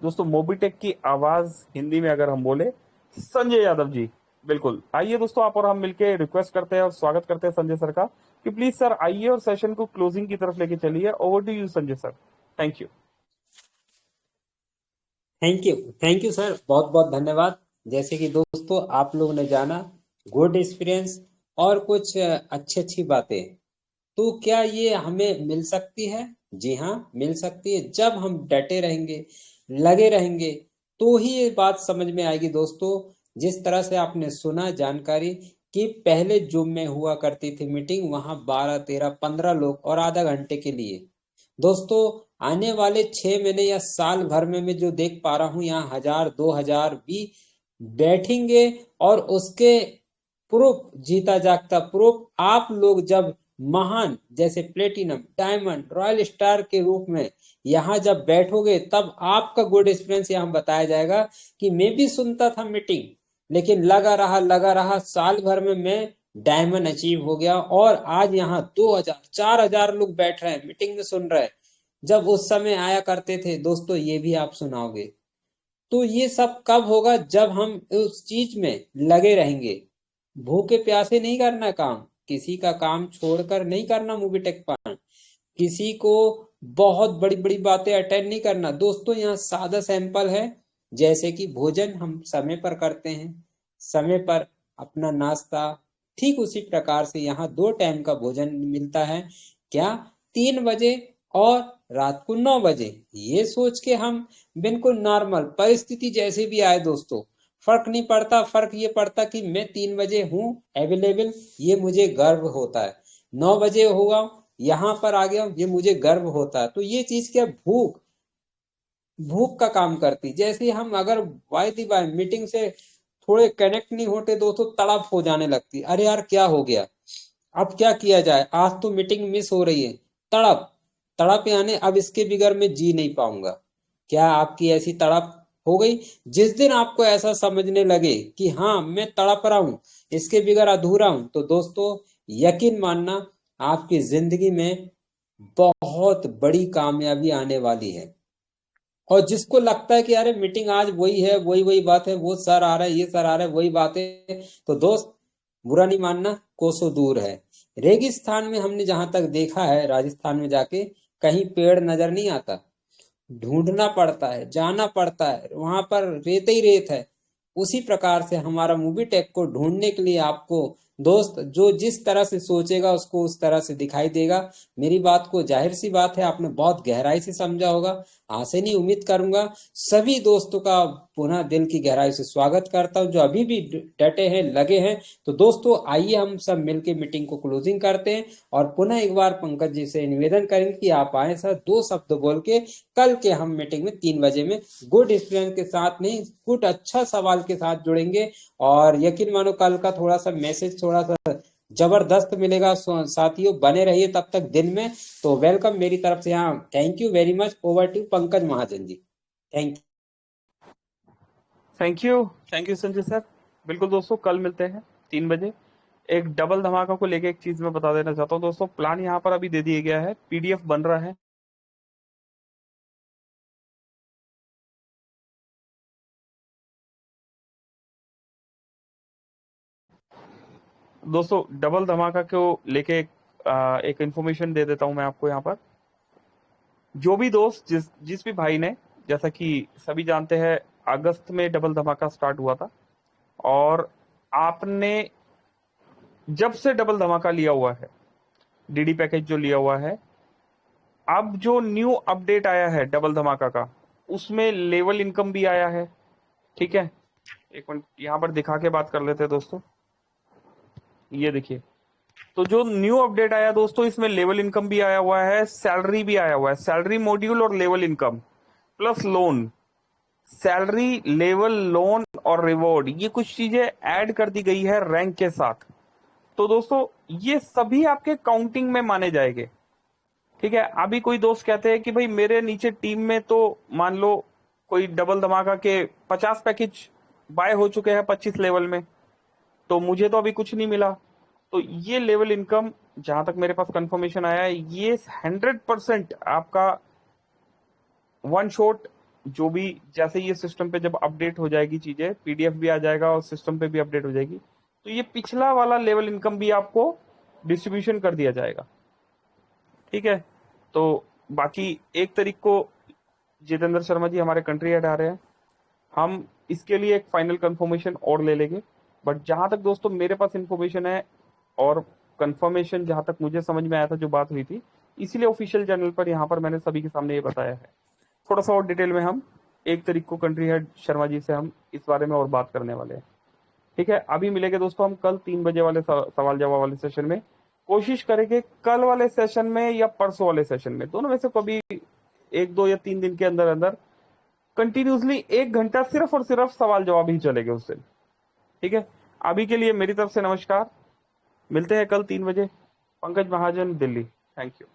दोस्तों, मोबीटेक की आवाज हिंदी में अगर हम बोले, संजय यादव जी, बिल्कुल आइए दोस्तों, आप और हम मिलकर रिक्वेस्ट करते हैं और स्वागत करते हैं संजय सर का कि प्लीज सर आइए और सेशन को क्लोजिंग की तरफ लेके चलिए। Over to you Sanjay sir, thank you. Thank you sir, बहुत बहुत धन्यवाद। जैसे कि दोस्तों आप लोगों ने जाना गुड एक्सपीरियंस और कुछ अच्छी बातें, तो क्या ये हमें मिल सकती है? जी हाँ, मिल सकती है। जब हम डटे रहेंगे, लगे रहेंगे, तो ही ये बात समझ में आएगी दोस्तों। जिस तरह से आपने सुना जानकारी कि पहले जूम में हुआ करती थी मीटिंग, वहां 12, 13, 15 लोग और आधा घंटे के लिए। दोस्तों आने वाले 6 महीने या साल भर में मैं जो देख पा रहा हूँ, यहाँ 1000, 2000 भी बैठेंगे और उसके प्रूफ, जीता जागता प्रूफ आप लोग जब महान जैसे प्लेटिनम, डायमंड, रॉयल स्टार के रूप में यहाँ जब बैठोगे, तब आपका गुड एक्सपीरियंस यहाँ बताया जाएगा कि मैं भी सुनता था मीटिंग, लेकिन लगा रहा, साल भर में मैं डायमंड अचीव हो गया और आज यहाँ 2000, 4000 लोग बैठ रहे हैं, मीटिंग में सुन रहे हैं। जब उस समय आया करते थे दोस्तों, ये भी आप सुनाओगे। तो ये सब कब होगा? जब हम उस चीज में लगे रहेंगे। भूखे प्यासे नहीं करना काम, किसी का काम छोड़कर नहीं करना मोबीटेक पान, किसी को बहुत बड़ी बड़ी बातें अटेंड नहीं करना दोस्तों। यहाँ सादा सैंपल है, जैसे कि भोजन हम समय पर करते हैं, समय पर अपना नाश्ता, ठीक उसी प्रकार से यहाँ 2 टाइम का भोजन मिलता है। क्या? 3 बजे और रात को 9 बजे। ये सोच के हम बिल्कुल नॉर्मल परिस्थिति जैसे भी आए दोस्तों, फर्क नहीं पड़ता। फर्क ये पड़ता कि मैं 3 बजे हूँ अवेलेबल, ये मुझे गर्व होता है। 9 बजे होगा यहाँ पर आ गया, ये मुझे गर्व होता है। तो ये चीज क्या, भूख का काम करती। जैसे हम अगर वाई दी वाई मीटिंग से थोड़े कनेक्ट नहीं होते दोस्तों, तड़प हो जाने लगती, अरे यार क्या हो गया, अब क्या किया जाए, आज तो मीटिंग मिस हो रही है। तड़प यानी अब इसके बिगर मैं जी नहीं पाऊंगा। क्या आपकी ऐसी तड़प हो गई? जिस दिन आपको ऐसा समझने लगे कि हाँ मैं तड़प रहा हूं, इसके बिगर अधूरा हूं, तो दोस्तों यकीन मानना आपकी जिंदगी में बहुत बड़ी कामयाबी आने वाली है। और जिसको लगता है कि अरे मीटिंग आज वही है, वही बात है, वो सर आ रहा है, ये सर आ रहा है, वही बात है, तो दोस्त बुरा नहीं मानना, कोसों दूर है। रेगिस्तान में हमने जहां तक देखा है, राजस्थान में जाके कहीं पेड़ नजर नहीं आता, ढूंढना पड़ता है, जाना पड़ता है, वहां पर रेत ही रेत है। उसी प्रकार से हमारा मोबीटेक को ढूंढने के लिए आपको दोस्त जो जिस तरह से सोचेगा उसको उस तरह से दिखाई देगा। मेरी बात को जाहिर सी बात है आपने बहुत गहराई से समझा होगा। आशा नहीं उम्मीद करूंगा सभी दोस्तों का पुनः दिल की गहराई से स्वागत करता हूं जो अभी भी डटे हैं लगे हैं। तो दोस्तों आइए हम सब मिलकर मीटिंग को क्लोजिंग करते हैं और पुनः एक बार पंकज जी से निवेदन करेंगे कि आप आए सर 2 शब्द बोल के कल के हम मीटिंग में 3 बजे में गुड स्टूडेंट के साथ नहीं गुड अच्छा सवाल के साथ जुड़ेंगे। और यकीन मानो कल का थोड़ा सा मैसेज थोड़ा सा जबरदस्त मिलेगा। साथियों बने रहिए तब तक दिन में। तो वेलकम मेरी तरफ से। यहाँ thank you very much. Over to Pankaj Mahajan ji. Thank you. Thank you Sanjay sir. बिल्कुल दोस्तों, कल मिलते हैं 3 बजे। एक डबल धमाका को लेके एक चीज मैं बता देना चाहता हूँ दोस्तों, प्लान यहाँ पर अभी दे दिया गया है, पीडीएफ बन रहा है। दोस्तों डबल धमाका को लेके एक इन्फॉर्मेशन दे देता हूं मैं आपको यहाँ पर। जो भी दोस्त जिस भी भाई ने, जैसा कि सभी जानते हैं अगस्त में डबल धमाका स्टार्ट हुआ था, और आपने जब से डबल धमाका लिया हुआ है, डीडी पैकेज जो लिया हुआ है, अब जो न्यू अपडेट आया है डबल धमाका का, उसमें लेवल इनकम भी आया है। ठीक है, एक मिनट यहाँ पर दिखा के बात कर लेते हैं दोस्तों। ये देखिए, तो जो न्यू अपडेट आया दोस्तों, इसमें लेवल इनकम भी आया हुआ है, सैलरी भी आया हुआ है, सैलरी मॉड्यूल और level income plus lone, salary level loan और रिवॉर्ड, ये कुछ चीजें ऐड कर दी गई है रैंक के साथ। तो दोस्तों ये सभी आपके काउंटिंग में माने जाएंगे। ठीक है, अभी कोई दोस्त कहते हैं कि भाई मेरे नीचे टीम में तो मान लो कोई डबल धमाका के 50 पैकेज बाय हो चुके हैं 25 लेवल में, तो मुझे तो अभी कुछ नहीं मिला। तो ये लेवल इनकम जहां तक मेरे पास कंफर्मेशन आया है, ये 100% आपका वन शॉट, जो भी जैसे ये सिस्टम पे जब अपडेट हो जाएगी चीजें, पीडीएफ भी आ जाएगा और सिस्टम पे भी अपडेट हो जाएगी, तो ये पिछला वाला लेवल इनकम भी आपको डिस्ट्रीब्यूशन कर दिया जाएगा। ठीक है, तो बाकी 1 तारीख को जितेंद्र शर्मा जी हमारे कंट्री हेड आ रहे हैं, हम इसके लिए एक फाइनल कंफर्मेशन और ले लेंगे। बट जहां तक दोस्तों मेरे पास इंफॉर्मेशन है और कंफर्मेशन जहां तक मुझे समझ में आया था, जो बात हुई थी, इसीलिए ऑफिशियल चैनल पर यहाँ पर मैंने सभी के सामने ये बताया है। थोड़ा सा और डिटेल में हम 1 तारीख को कंट्री हेड शर्मा जी से हम इस बारे में और बात करने वाले हैं। ठीक है, अभी मिलेंगे दोस्तों हम कल 3 बजे वाले सवाल जवाब वाले सेशन में। कोशिश करेंगे कल वाले सेशन में या परसों वाले सेशन में, दोनों में से कभी 1, 2 या 3 दिन के अंदर अंदर कंटिन्यूसली 1 घंटा सिर्फ और सिर्फ सवाल जवाब ही चलेंगे उस दिन। ठीक है, अभी के लिए मेरी तरफ से नमस्कार, मिलते हैं कल 3 बजे। पंकज महाजन, दिल्ली। Thank you.